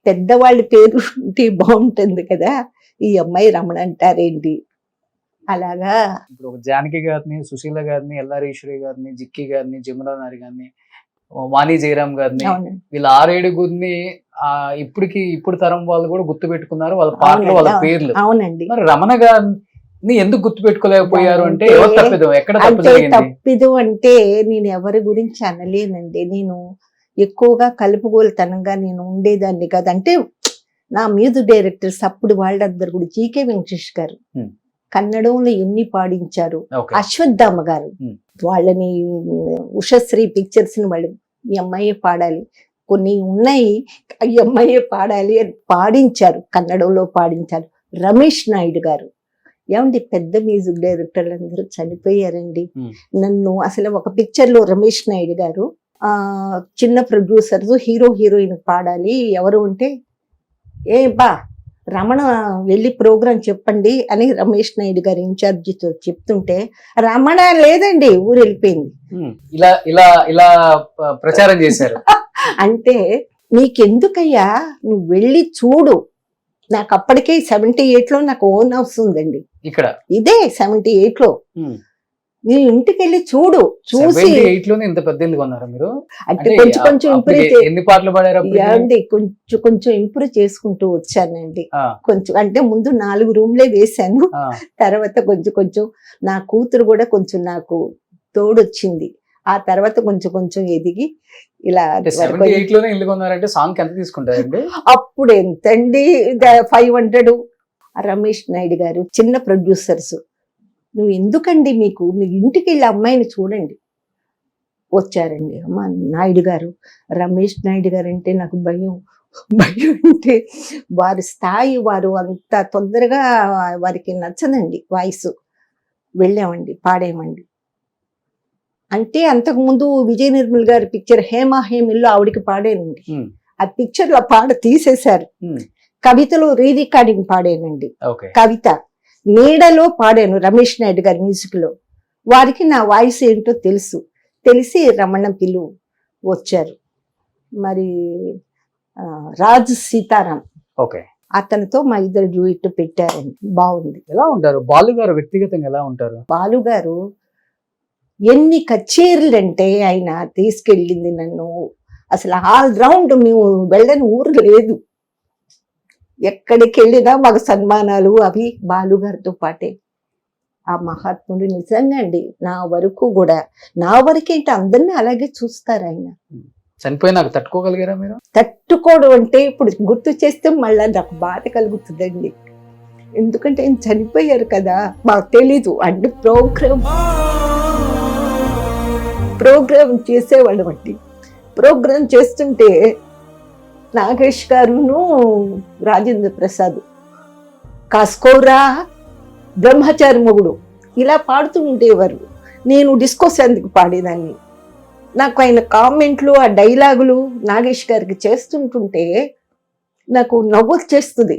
పెద్దవాళ్ళ పేరు ఉంటే బాగుంటుంది కదా, ఈ అమ్మాయి రమణ అంటారేంటి అలాగా. ఇప్పుడు జానకి గారిని, సుశీల గారిని, ఎల్లారీశ్వరి గారిని, జిక్కి గారిని, జమునా నారి గారిని, వాణి జయరామ్ గారిని, వీళ్ళ 6-7 ఇప్పుడు తరం వాళ్ళు కూడా గుర్తు పెట్టుకున్నారు వాళ్ళ పాటలు, వాళ్ళ పేర్లు. అవునండి. మరి రమణ గారిని ఎందుకు గుర్తు పెట్టుకోలేకపోయారు అంటే ఎక్కడ తప్పిదు అంటే నేను ఎవరి గురించి అనలేనండి. నేను ఎక్కువగా కలుపుగోలుతనంగా నేను ఉండేదాన్ని కాదు. అంటే నా మ్యూజిక్ డైరెక్టర్స్ అప్పుడు వాళ్ళందరూ కూడా జీకే వెంకటేష్ గారు, కన్నడంలో ఎన్ని పాడించారు. ఓకే. అశ్వత్థామ గారు Hmm. వాళ్ళని ఉషశ్రీ పిక్చర్స్ ని వాళ్ళు ఈ అమ్మాయే పాడాలి, కొన్ని ఉన్నాయి ఈ అమ్మాయే పాడాలి అని పాడించారు, కన్నడంలో పాడించారు. రమేష్ నాయుడు గారు, ఏమండి పెద్ద మ్యూజిక్ డైరెక్టర్లు అందరూ చనిపోయారండి. Hmm. నన్ను అసలు ఒక పిక్చర్ లో రమేష్ నాయుడు గారు చిన్న ప్రొడ్యూసర్స్ హీరో హీరోయిన్ పాడాలి ఎవరు ఉంటే, ఏ బా రమణ వెళ్ళి ప్రోగ్రాం చెప్పండి అని రమేష్ నాయుడు గారి ఇన్ఛార్జితో చెప్తుంటే, రమణ లేదండి ఊరు వెళ్ళిపోయింది. ఇలా ఇలా ఇలా ప్రచారం చేశారు. అంటే నీకెందుకయ్యా, నువ్వు వెళ్ళి చూడు. నాకు అప్పటికే 78 లో నాకు ఓన్ హౌస్ ఉందండి ఇక్కడ. ఇదే 78 లో. నీ ఇంటికి వెళ్ళి చూడు, చూసి 78 లోనే ఇంత పెద్ద ఇల్లు కొన్నారా మీరు? అంటే కొంచెం కొంచెం ఇంప్రూవ్ ఎన్ని పాటలు పాడారు అప్పుడు? ఏమండి కొంచెం కొంచెం ఇంప్రూవ్ చేసుకుంటూ వచ్చానండి. కొంచెం అంటే ముందు 4 రూమ్లే వేశాను, తర్వాత కొంచెం కొంచెం నా కూతురు కూడా కొంచెం నాకు తోడొచ్చింది. ఆ తర్వాత కొంచెం కొంచెం ఎదిగి ఇలా 78 లోనే ఇల్లు కొన్నారంటే సాంగ్ ఎంత తీసుకుంటారండి? అప్పుడు ఎంతండి, 500. రమేష్ నాయుడు గారు చిన్న ప్రొడ్యూసర్స్, నువ్వు ఎందుకండి మీకు మీ ఇంటికి వెళ్ళి అమ్మాయిని చూడండి. వచ్చారండి. అమ్మ నాయుడు గారు, రమేష్ నాయుడు గారు అంటే నాకు భయం. భయం అంటే వారి స్థాయి, వారు అంత తొందరగా వారికి నచ్చదండి వాయిస్. వెళ్ళామండి, పాడేమండి. అంటే అంతకుముందు విజయ నిర్మల్ గారి పిక్చర్ హేమా హేమిల్లో ఆవిడికి పాడానండి. ఆ పిక్చర్ లో పాట తీసేశారు. కవితలో రీ రికార్డింగ్ పాడానండి. కవిత నీడలో పాడాను రమేష్ నాయుడు గారి మ్యూజిక్ లో. వారికి నా వాయిస్ ఏంటో తెలిసి రమణ పిలు వచ్చారు. మరి రాజు సీతారాం అతనితో మా ఇద్దరు డ్యూయిట్ పెట్టారండి. బాగుంది. ఎలా ఉంటారు బాలు గారు వ్యక్తిగతంగా? ఎలా ఉంటారు బాలు గారు? ఎన్ని కచేరీలు అంటే ఆయన తీసుకెళ్ళింది నన్ను. అసలు ఆల్ రౌండ్ మేము వెళ్ళని ఊరు లేదు. ఎక్కడికి వెళ్ళినా మాకు సన్మానాలు అవి బాలు గారితో పాటే. ఆ మహాత్ముడు నిజంగా అండి, నా వరకేంటి అందరినీ అలాగే చూస్తారు ఆయన. చనిపోయినాక తట్టుకోగలిగారా మీరు? తట్టుకోవడం అంటే ఇప్పుడు గుర్తు చేస్తే మళ్ళీ నాకు బాధ కలుగుతుందండి. ఎందుకంటే ఆయన చనిపోయారు కదా, మాకు తెలీదు. అంటే ప్రోగ్రామ్ చేసేవాళ్ళం అండి. ప్రోగ్రామ్ చేస్తుంటే నాగేష్ గారును రాజేంద్ర ప్రసాద్ కాస్కోరా బ్రహ్మచారి మొగుడు ఇలా పాడుతూ ఉండేవారు. నేను డిస్కో సందికి పాడేదాన్ని. నాకు ఆయన కామెంట్లు, ఆ డైలాగులు నాగేష్ గారికి చేస్తుంటుంటే నాకు నవ్వు చేస్తుంది.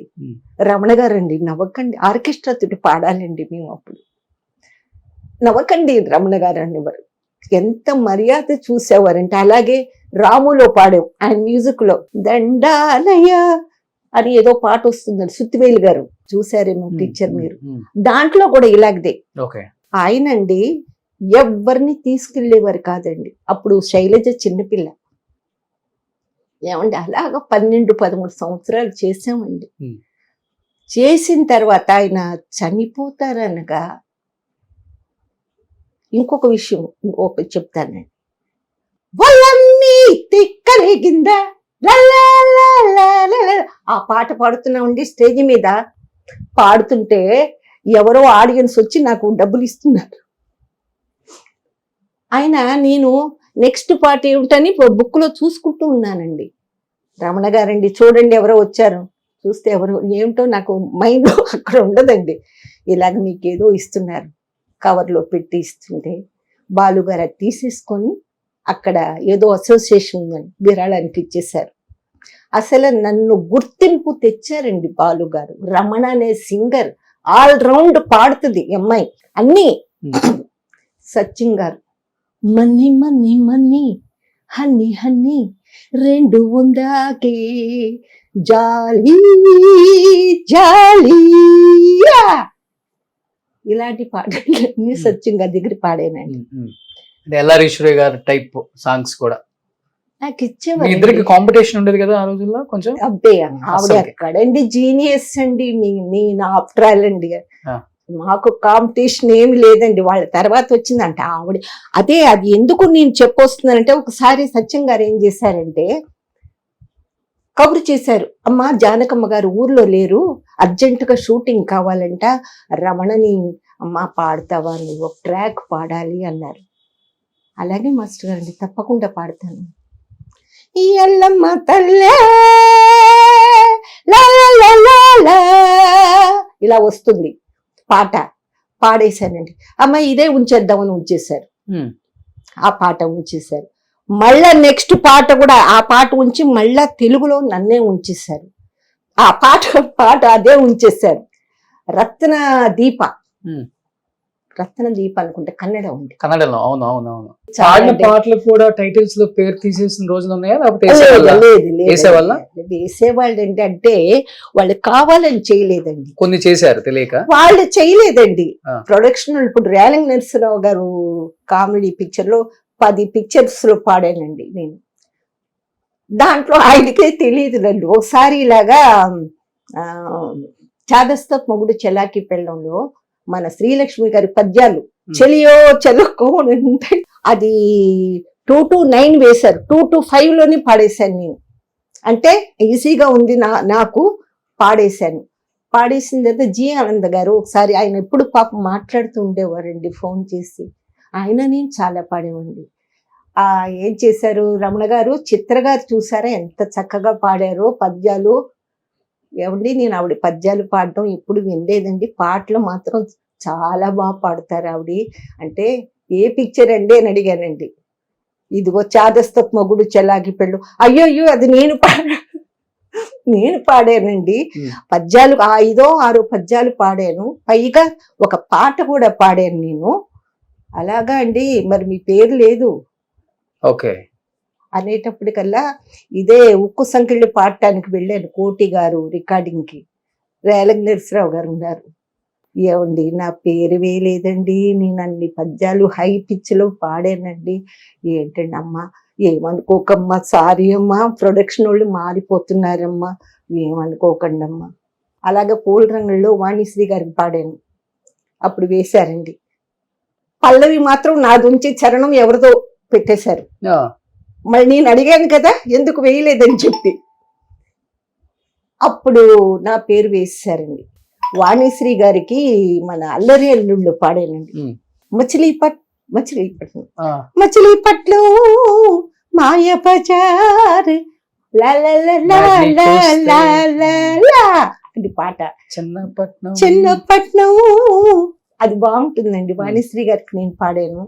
రమణ గారండి నవ్వకండి, ఆర్కెస్ట్రా తోటి పాడాలండి మేము. అప్పుడు నవ్వకండి రమణ గారు అనేవారు. ఎంత మర్యాద చూసేవారంటే. అలాగే రాములో పాడాం ఆయన మ్యూజిక్ లో, దండాలయ అని ఏదో పాట వస్తుందండి, సుత్తివేలు గారు చూసారేమో పిక్చర్ మీరు. దాంట్లో కూడా ఇలాగదే ఆయనండి ఎవరిని తీసుకెళ్లేవారు కాదండి. అప్పుడు శైలజ చిన్నపిల్ల. ఏమండి అలాగా 12-13 సంవత్సరాలు చేసామండి. చేసిన తర్వాత ఆయన చనిపోతారనగా ఇంకొక విషయం చెప్తానండి. వాళ్ళన్నీ తిక్కలిగిందా ఆ పాట పాడుతున్నామండి. స్టేజ్ మీద పాడుతుంటే ఎవరో ఆడియన్స్ వచ్చి నాకు డబ్బులు ఇస్తున్నారు. ఆయన నేను నెక్స్ట్ పాట ఏమిటని బుక్ లో చూసుకుంటూ ఉన్నానండి. రమణ గారండి చూడండి ఎవరో వచ్చారు. చూస్తే ఎవరో ఏమిటో నాకు మైండ్ అక్కడ ఉండదండి. ఇలాగ మీకేదో ఇస్తున్నారు కవర్లో పెట్టి ఇస్తుంటే బాలుగారు అది తీసేసుకొని అక్కడ ఏదో అసోసియేషన్ ఉందని విరాళానికి ఇచ్చేశారు. అసలు నన్ను గుర్తింపు తెచ్చారండి బాలుగారు. రమణ అనే సింగర్ ఆల్ రౌండ్ పాడుతుంది అమ్మాయి అన్నీ. సచిన్ గారు మన్ని మన్ని మన్ని హన్ని హన్ని రెండు ఉందాకే జాలి జాలి ఇలాంటి పాటలన్నీ సచిన్ గారి దగ్గర పాడానండి. ఎల్లారీశ్వరి గారి టైప్ సాంగ్స్ కూడా నాకు ఇచ్చేవారు. ఇద్దరికి కాంపిటీషన్ ఉండేది కదా ఆ రోజుల్లో కొంచెం. అబ్బే ఆవిడ ఎక్కడండి జీనియస్ అండి, నేను ఆఫ్టర్ ఆల్ అండి. మాకు కాంపిటీషన్ ఏమి లేదండి. వాళ్ళ తర్వాత వచ్చిందంట ఆవిడ. అదే అది ఎందుకు నేను చెప్పొస్తున్నానంటే, ఒకసారి సత్యం గారు ఏం చేశారంటే కబురు చేశారు, అమ్మ జానకమ్మ గారు ఊర్లో లేరు, అర్జెంటుగా షూటింగ్ కావాలంట, రమణని అమ్మ పాడతావా, నువ్వు ఒక ట్రాక్ పాడాలి అన్నారు. అలాగే మాస్టర్ గారండి, తప్పకుండా పాడతాను. ఈ ఎల్లమ్మ తల్లే లా లా లా లా లా, ఇలా వస్తుంది పాట. పాడేశానండి. అమ్మ ఇదే ఉంచేద్దామని ఉంచేశారు, ఆ పాట ఉంచేశారు. మళ్ళా నెక్స్ట్ పాట కూడా ఆ పాట ఉంచి మళ్ళా తెలుగులో నన్నే ఉంచేశారు. ఆ పాట అదే ఉంచేశారు. రత్న దీప అనుకుంటే కన్నడ ఉంది, కన్నడలో. అవును అవును అవును. చాలా పాడిన అంటే- పాటలు కూడా టైటిల్స్ లో పేరు తీసేసిన రోజులు ఉన్నాయా, లేకపోతే లేదు, వేసేవాళ్ళా? లేదు, వేసేవాళ్ళ? వేసేవాళ్ళు ఏంటంటే వాళ్ళు కావాలని చేయలేదండి, కొన్ని చేశారు తెలియక. వాళ్ళు చేయలేదండి. ఆ. ప్రొడక్షన్ ఇప్పుడు రేలంగి నరసింహరావు గారు కామెడీ పిక్చర్ లో 10 పిక్చర్స్ లో పాడానండి నేను. దాంట్లో ఆయనకే తెలియదు రండి. ఒకసారి ఇలాగా చాదస్త మొగుడు చెలాకి పెళ్ళంలో మన శ్రీలక్ష్మి గారి పద్యాలు చెలియో చెలకో అని ఉంటాయి. అది 2 to 9 వేశారు, 2 to 5 లోనే పాడేశాను నేను. అంటే ఈజీగా ఉంది నాకు పాడేశాను. పాడేసిన తర్వాత జి ఆనంద్ గారు ఒకసారి, ఆయన ఎప్పుడు పాపం మాట్లాడుతూ ఉండేవారండి ఫోన్ చేసి, ఆయన నేను చాలా పాడేవండి. ఏం చేశారు రమణ గారు, చిత్ర గారు చూసారా ఎంత చక్కగా పాడారో పద్యాలు. ఏమండి నేను ఆవిడ పద్యాలు పాడడం ఎప్పుడు వినలేదండి, పాటలు మాత్రం చాలా బాగా పాడతారు ఆవిడ అంటే. ఏ పిక్చర్ అండి అని అడిగానండి. ఇదిగో చాదస్తపు మొగుడు చెలాకి పెళ్ళు. అయ్యో అది నేను పాడానండి. పద్యాలు 5 or 6 పద్యాలు పాడాను, పైగా ఒక పాట కూడా పాడాను నేను. అలాగా అండి, మరి మీ పేరు లేదు ఓకే అనేటప్పటికల్లా ఇదే ఉక్కు సంఖ్యలు పాడటానికి వెళ్ళాను కోటి గారు రికార్డింగ్ కి. రేలంగి నరసింహరావు గారు ఉన్నారు. ఏమండి నా పేరు వేయలేదండి, నేను అన్ని పద్యాలు హై పిచ్ లో పాడానండి. ఏంటండి అమ్మా, ఏమనుకోకమ్మా, సారీ అమ్మా, ప్రొడక్షన్ వాళ్ళు మారిపోతున్నారమ్మా, ఏమనుకోకండి అమ్మా. అలాగే పూల రంగుల్లో వాణిశ్రీ గారికి పాడాను, అప్పుడు వేశారండి. పల్లవి మాత్రం నాది ఉంచి చరణం ఎవరిదో పెట్టేశారు. మళ్ళీ నేను అడిగాను కదా ఎందుకు వేయలేదని చెప్పి, అప్పుడు నా పేరు వేసారండి. వాణిశ్రీ గారికి మన అల్లరి అల్లుళ్ళు పాడానండి. మచిలీపట్నం మాయ బజార్ అది పాట. చిన్నపట్నం అది బాగుంటుందండి. వాణిశ్రీ గారికి నేను పాడాను.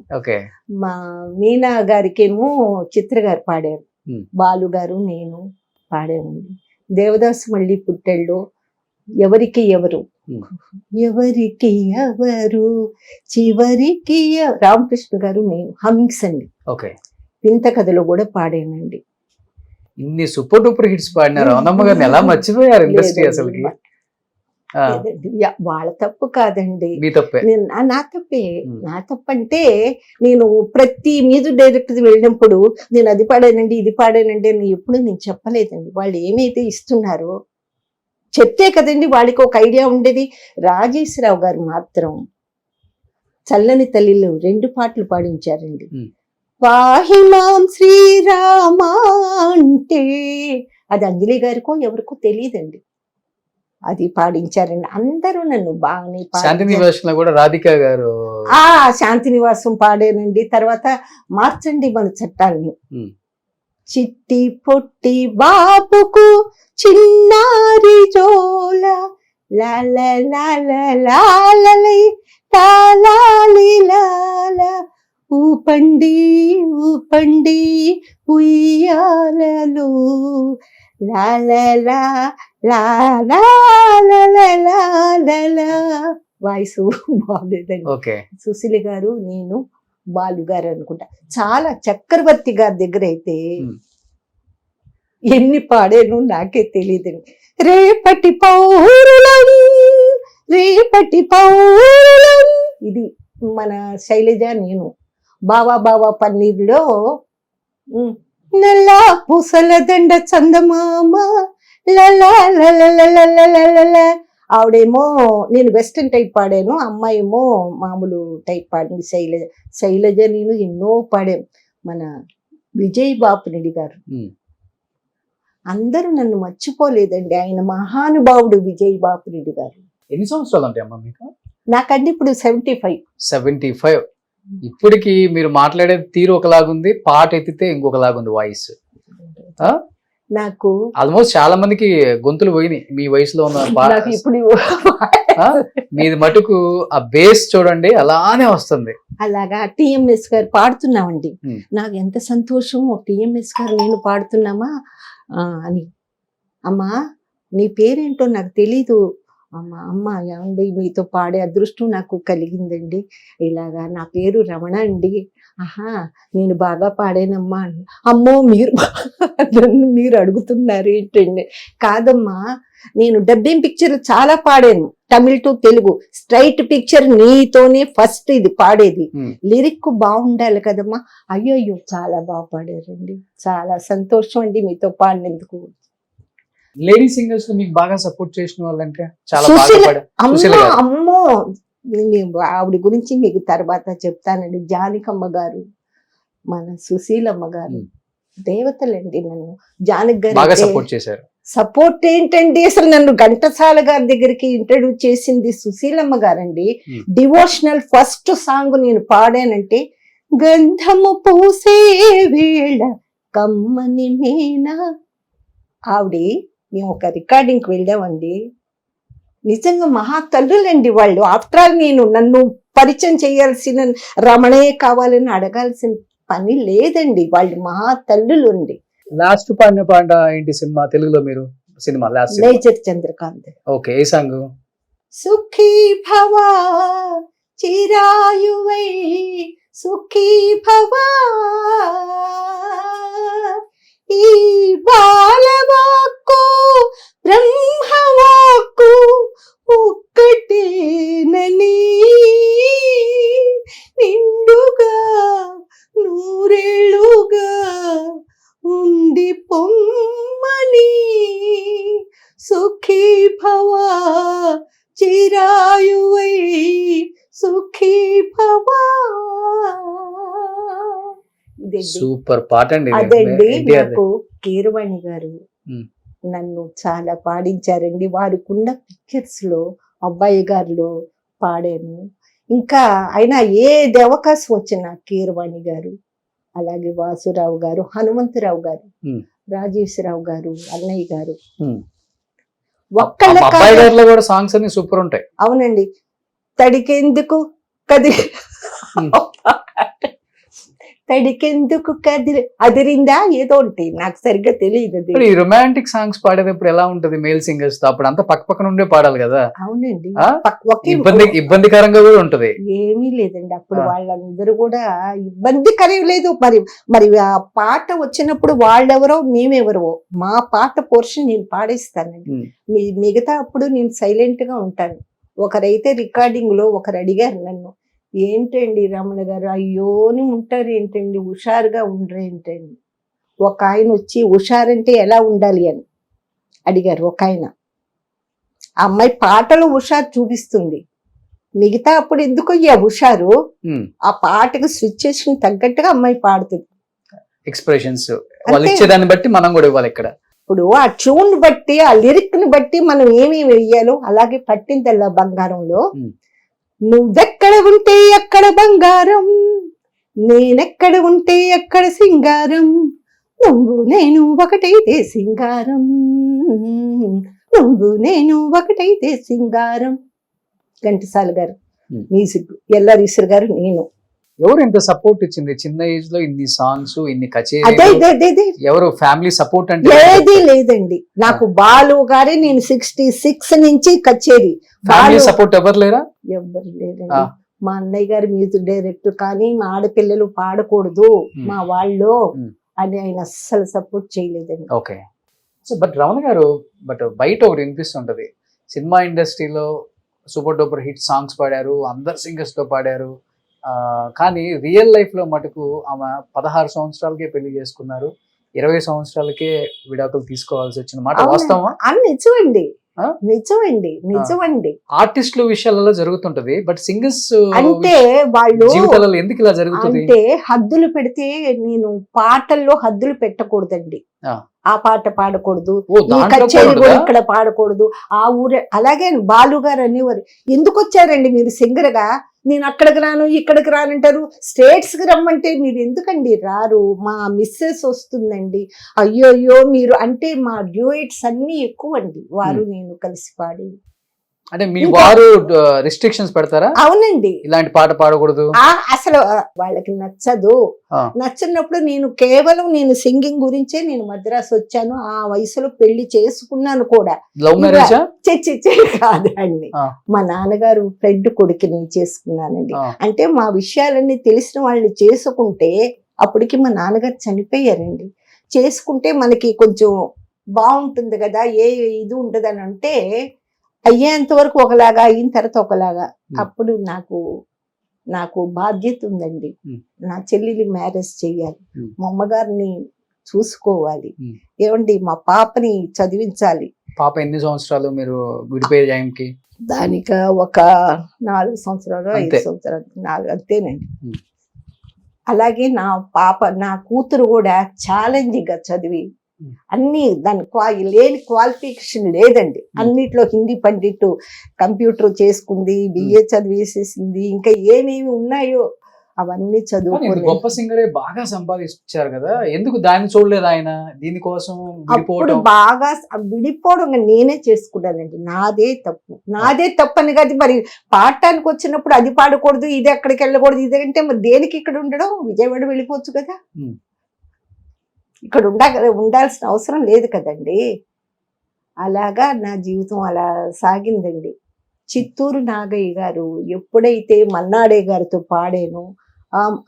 మా మీనా గారికేమో చిత్ర గారు పాడారు, బాలు గారు నేను పాడానండి. దేవదాసు మళ్ళీ పుట్టెళ్ళు ఎవరికి ఎవరు చివరికి రామకృష్ణ గారు నేను హమ్మింగ్స్ అండి. వింత కథలో కూడా పాడానండి. ఇన్ని సూపర్ డూపర్ హిట్స్ పాడినారు. రమణమ్మ గారిని ఎలా మర్చిపోయారు ఇండస్ట్రీ అసలుకి? వాళ్ళ తప్పు కాదండి, నా తప్పే. Hmm. నా తప్పంటే నేను ప్రతి మ్యూజిక్ డైరెక్టర్ వెళ్ళినప్పుడు నేను అది పాడానండి ఇది పాడానండి అని ఎప్పుడు నేను చెప్పలేదండి. వాళ్ళు ఏమైతే ఇస్తున్నారో చెప్తే కదండి వాళ్ళకి ఒక ఐడియా ఉండేది. రాజేశ్వరరావు గారు మాత్రం చల్లని తల్లిలో 2 పాటలు పాడించారండి. వాహిమాం శ్రీరామ అంటే అది అంజలి గారికో ఎవరికో తెలియదండి, అది పాడించారండి. అందరూ నన్ను బాగానే రాధిక గారు శాంతి నివాసం పాడానండి. తర్వాత మార్చండి మన చట్టాన్ని, చిట్టి పొట్టి బాబుకు చిన్నారి జోల ఊపండి ఊపండి ఉయ్యాలలో వాయిస్ బాగుండేదండి. సుశీల గారు నేను బాలు గారు అనుకుంటా. చాలా చక్రవర్తి గారి దగ్గర అయితే ఎన్ని పాడాను నాకే తెలియదండి. రేపటి పౌరులం ఇది మన శైలజ నేను. బావా పన్నీర్లో నల్లా పూసల దండ చందమామ ఆవిడేమో నేను వెస్టర్న్ టైప్ పాడాను, అమ్మాయేమో మామూలు టైప్ పాడింది శైలజ నేను ఎన్నో పాడాను. మన విజయ్ బాపునెడి గారు అందరూ నన్ను మర్చిపోలేదండి. ఆయన మహానుభావుడు విజయ్ బాపురెడ్డి గారు. ఎన్ని సంవత్సరాలు ఉంటాయమ్మా మీకు? నాకంటే ఇప్పుడు 75. 75. ఇప్పటికి మీరు మాట్లాడే తీరు ఒకలాగుంది, పాట ఎత్తితే ఇంకొకలాగుంది వాయిస్. నాకు ఆల్మోస్ట్ చాలా మందికి గొంతులు పోయినాయి మీ వయసులో ఉన్న నాకు ఇప్పుడు మీది మటుకు ఆ బేస్ చూడండి అలానే వస్తుంది. అలాగా టిఎంఎస్ గారు పాడుతున్నామండి. Hmm. నాకు ఎంత సంతోషం, టిఎంఎస్ గారు నేను పాడుతున్నామా అని. అమ్మా నీ పేరేంటో నాకు తెలీదు. అమ్మ ఏమండి మీతో పాడే అదృష్టం నాకు కలిగిందండి. ఇలాగా నా పేరు రమణ అండి. ఆహా నేను బాగా పాడానమ్మా. అమ్మో నన్ను మీరు అడుగుతున్నారు ఏంటండి? కాదమ్మా నేను డబ్బింగ్ పిక్చర్ చాలా పాడాను, Tamil to Telugu. Straight picture నీతోనే ఫస్ట్ ఇది పాడేది. లిరిక్ బాగుండాలి కదమ్మా. అయ్యో చాలా బాగా పాడారండి. చాలా సంతోషం అండి మీతో పాడినందుకు. లేడీ సింగర్స్ లో మీకు బాగా సపోర్ట్ చేసిన వాళ్ళంటే చాలా సుశీల, బాగా సుశీల గారు. అమ్మో ఆవిడ గురించి మీకు తర్వాత చెప్తానండి. జానకమ్మ గారు, మన సుశీలమ్మ గారు దేవతలండి. నన్ను జానక్ బాగా గారు సపోర్ట్ చేశారు. సపోర్ట్ ఏంటండి, అసలు నన్ను ఘంటసాల గారి దగ్గరికి ఇంట్రడ్యూస్ చేసింది సుశీలమ్మ గారండి. డివోషనల్ ఫస్ట్ సాంగ్ నేను పాడానంటే గంధము పూసే వేళ కమ్మని మేనా. ఆవిడ మేము ఒక రికార్డింగ్కి వెళ్ళామండి. నిజంగా మహా తల్లులండి వాళ్ళు. ఆఫ్టర్ ఆల్ నేను నన్ను పరిచయం చేయాల్సిన రమణే కావాలని అడగాల్సిన పని లేదండి. వాళ్ళు మహా తల్లులు అండి. లాస్ట్ పాడిన పాట ఏంటి సినిమా తెలుగులో మీరు? Cinema last major Chandrakanth. Okay, ఏ సాంగ్? సుఖీ భవా చిరాయువై సుఖీ భవా ఈ బాలవాక్కు బ్రహ్మవాక్కు ఒక్కటేనని నిండుగా నూరేళ్ళుగా ఉండి పొమ్మని సుఖీ భవా చిరాయువై సుఖీ భవా. సూపర్ పాట అండి. అదండి నాకు కీరవాణి గారు నన్ను చాలా పాడించారండి. వారికున్న పిక్చర్స్ లో అబ్బాయి గారిలో పాడాను. ఇంకా అయినా ఏది అవకాశం వచ్చినా కీరవాణి గారు, అలాగే వాసురావు గారు, హనుమంతరావు గారు, రాజేశ్వరరావు గారు, అన్నయ్య గారు ఒక్కళ్ళ కూడా సాంగ్స్ అన్ని సూపర్ ఉంటాయి. అవునండి. తడికెందుకు కది తడికెందుకు కదిలి అదిరిందా ఏదో ఉంటే నాకు సరిగ్గా తెలియదు. ఈ రొమాంటిక్ సాంగ్స్ పాడేటప్పుడు ఎలా ఉంటది మేల్ సింగర్స్ తో? అప్పుడు అంతా పక్క పక్కన ఉండే పాడాలి కదా. అవునండి. ఇబ్బందికరంగా కూడా ఉంటది. ఏమీ లేదండి అప్పుడు వాళ్ళందరూ కూడా ఇబ్బందికరం లేదు. మరి ఆ పాట వచ్చినప్పుడు వాళ్ళెవరో మేమెవరో మా పాట పోర్షన్ నేను పాడేస్తానండి. మిగతా అప్పుడు నేను సైలెంట్ గా ఉంటాను. ఒకరైతే రికార్డింగ్ లో ఒకరు అడిగారు నన్ను, ఏంటండి రమణ గారు అయ్యోని ఉంటారు ఏంటండి, హుషారుగా ఉండరు ఏంటండి. ఒక ఆయన వచ్చి హుషారంటే ఎలా ఉండాలి అని అడిగారు. ఒక ఆయన, ఆ అమ్మాయి పాటలు హుషారు చూపిస్తుంది, మిగతా అప్పుడు ఎందుకు హుషారు, ఆ పాటకు సిచ్యుయేషన్ తగ్గట్టుగా అమ్మాయి పాడుతుంది. ఎక్స్ప్రెషన్స్ వాళ్ళు ఇచ్చేదాన్ని బట్టి మనం కూడా ఇవ్వాలి. ఇక్కడ ఇప్పుడు ఆ ట్యూన్ బట్టి ఆ లిరిక్ ని బట్టి మనం ఏమేమి వెయ్యాలో అలాగే పట్టిందల్లా బంగారంలో నువ్వెక్కడ ఉంటే అక్కడ బంగారం, నేనెక్కడ ఉంటే అక్కడ సింగారం, నువ్వు నేను ఒకటైతే సింగారం, నువ్వు నేను ఒకటైతే సింగారం. ఘంటసాల గారు మ్యూజిక్, ఎల్ఆర్ ఈశ్వర్ గారు, నేను. ఎవరు ఎంత సపోర్ట్ ఇచ్చింది చిన్న ఏజ్ లో? ఇన్ని సాంగ్స్, ఇన్ని కచేరీ, ఎవరు ఫ్యామిలీ సపోర్ట్ అంటే? ఏది లేదండి నాకు. బాలు గారే నేను 66 నుంచి కచేరీ. ఫ్యామిలీ సపోర్ట్ ఎవరు లేరా? ఎవరు లేదండి. మా అన్నయ్య గారు మ్యూజిక్ డైరెక్టర్, కానీ మా ఆడపిల్లలు పాడకూడదు మా వాళ్ళు అని ఆయన అస్సలు సపోర్ట్ చేయలేదండి. ఓకే. సో బట్ రమణ గారు, బట్ బయట ఒకటి వినిపిస్తుంటది, సినిమా ఇండస్ట్రీలో సూపర్ డూపర్ హిట్ సాంగ్స్ పాడారు, అందరు సింగర్స్ తో పాడారు, కానీ రియల్ లైఫ్ లో మటుకు ఆమె 16 సంవత్సరాలకే పెళ్లి చేసుకున్నారు, 20 సంవత్సరాలకే విడాకులు తీసుకోవాల్సి వచ్చిన మాట వాస్తవమా? నిజమండి, నిజమండి, నిజమండి. ఆర్టిస్టుల విషయాలలో జరుగుతుంటది, బట్ సింగర్స్ అంటే వాళ్ళు జీవితాలలో ఎందుకు ఇలా జరుగుతుంది అంటే హద్దులు పెడితే, నేను పాటల్లో హద్దులు పెట్టకూడదండి. ఆ పాట పాడకూడదు, ఓ, ఈ దాంట్లో కచేరీ కూడా కూడా ఉంటుందా? ఇక్కడ పాడకూడదు, ఆ ఊరే. అలాగే బాలు గారు అనేవారు, ఎందుకు వచ్చారండి మీరు సింగర్ గా, నేను అక్కడికి రాను ఇక్కడికి రానంటారు, స్టేట్స్ కి రమ్మంటే మీరు ఎందుకండి రారు, మా మిస్సెస్ వస్తుందండి, అయ్యో అయ్యో మీరు అంటే మా డ్యూయట్స్ అన్ని ఎక్కువ అండి వారు నేను కలిసి పాడి. అంటే మీ ఇంకా- వారు రిస్ట్రిక్షన్స్ పెడతారా, అవునండి. ఇలాంటి పాట పాడకూడదు? అసలు వాళ్ళకి నచ్చదు. ఆ. నచ్చినప్పుడు నేను సింగింగ్ గురించే నేను మద్రాసు వచ్చాను, ఆ వయసులో పెళ్లి చేసుకున్నాను కూడా. లవ్ మ్యారేజా? చే కాదండి, ఆ. మా నాన్నగారు ఫ్రెండ్ కొడుకుని చేసుకున్నానండి. ఆ. అంటే మా విషయాలన్నీ తెలిసిన వాళ్ళని చేసుకుంటే అప్పటికి మా నాన్నగారు చనిపోయారండి. చేసుకుంటే మనకి కొంచెం బాగుంటుంది కదా, ఏ ఇది ఉండదని అంటే అయ్యేంత వరకు ఒకలాగా, అయిన తర్వాత ఒకలాగా. అప్పుడు నాకు బాధ్యత ఉందండి, నా చెల్లెలి మ్యారేజ్ చెయ్యాలి, మా అమ్మగారిని చూసుకోవాలి, ఏమండి మా పాపని చదివించాలి. పాప ఎన్ని సంవత్సరాలు మీరు విడిపోయే టైంకి? దానిక ఒక 4 సంవత్సరాలు 5 అంతే. సంవత్సరాలు 4 అంతేనండి. ఉమ్. అలాగే నా కూతురు కూడా ఛాలెంజింగ్ గా చదివి అన్ని దాని లేని క్వాలిఫికేషన్ లేదండి, అన్నిట్లో హిందీ పండిట్, కంప్యూటర్ చేసుకుంది, బిఏ చదివేసేసింది, ఇంకా ఏమేమి ఉన్నాయో అవన్నీ కానీ ఇంత చదువుకొని. గొప్ప సింగరే బాగా సంపాదించారు కదా, ఎందుకు దాన్ని చూడలేదు ఆయన? దీనికోసం అప్పుడు విడిపోవడం. బాగా విడిపోవడం నేనే చేసుకున్నానండి, నాదే తప్పు అని కాదు. మరి పాడటానికి వచ్చినప్పుడు అది పాడకూడదు, ఇది ఎక్కడికి వెళ్ళకూడదు, ఇది అంటే మరి దేనికి ఇక్కడ ఉండడం, విజయవాడ వెళ్ళిపోవచ్చు కదా, ఇక్కడ ఉండాల్సిన అవసరం లేదు కదండి. అలాగా నా జీవితం అలా సాగిందండి. చిత్తూరు నాగయ్య గారు ఎప్పుడైతే మన్నాడే గారితో పాడాను,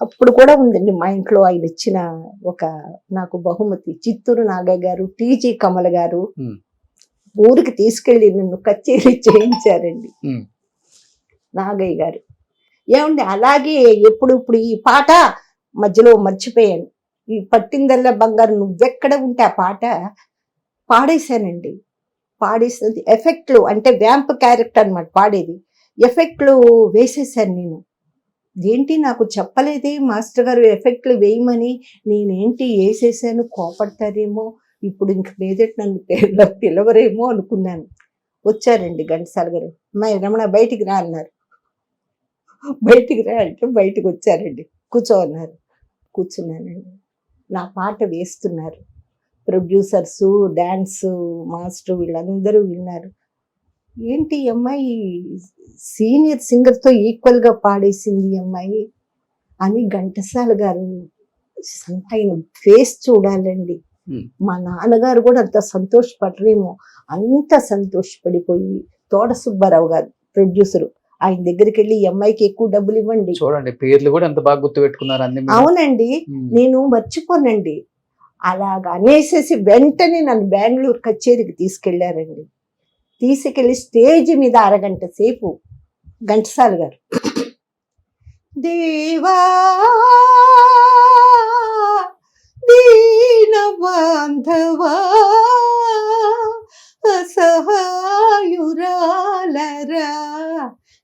అప్పుడు కూడా ఉందండి మా ఇంట్లో ఆయన ఇచ్చిన ఒక నాకు బహుమతి. చిత్తూరు నాగయ్య గారు, టీజీ కమల్ గారు ఊరికి తీసుకెళ్లి నన్ను కచేరీ చేయించారండి నాగయ్య గారు. ఏమండి అలాగే ఇప్పుడు ఈ పాట మధ్యలో మర్చిపోయాను, ఈ పట్టిందల్లా బంగారు నువ్వెక్కడ ఉంటే ఆ పాట పాడేశానండి. పాడేసినది ఎఫెక్ట్లు, అంటే వ్యాంప్ క్యారెక్టర్ అన్నమాట పాడేది, ఎఫెక్ట్లు వేసేసాను నేను. ఏంటి నాకు చెప్పలేదే మాస్టర్ గారు ఎఫెక్ట్లు వేయమని, నేనేంటి వేసేసాను, కోపడతారేమో, ఇప్పుడు ఇంక మీదట నన్ను పిలవరేమో అనుకున్నాను. వచ్చారండి ఘంటసాల గారు, అమ్మాయి రమణ బయటికి రా అన్నారు. బయటికి రా అంటే బయటకు వచ్చారండి, కూర్చో అన్నారు. కూర్చున్నానండి, నా పాట వేస్తున్నారు, ప్రొడ్యూసర్స్, డాన్స్ మాస్టర్ వీళ్ళందరూ విన్నారు. ఏంటి అమ్మాయి సీనియర్ సింగర్తో ఈక్వల్గా పాడేసింది అమ్మాయి అని ఘంటసాల గారు ఆయన ఫేస్ చూడాలండి. మా నాన్నగారు కూడా అంత సంతోషపడరేమో, అంత సంతోషపడిపోయి తోట సుబ్బారావు గారు ప్రొడ్యూసరు, ఆయన దగ్గరికి వెళ్ళి ఈ అమ్మాయికి ఎక్కువ డబ్బులు ఇవ్వండి. చూడండి పేర్లు కూడా ఎంత బాగా గుర్తు పెట్టుకున్నారు అన్ని మీరు. అవునండి, నేను మర్చిపోనండి. అలాగా అనేసేసి వెంటనే నన్ను బెంగళూరు కచేరీకి తీసుకెళ్లారండి. తీసుకెళ్లి స్టేజ్ మీద అరగంట సేపు ఘంటసాల గారు, దేవా దీన బాంధవా అసహాయురాలరా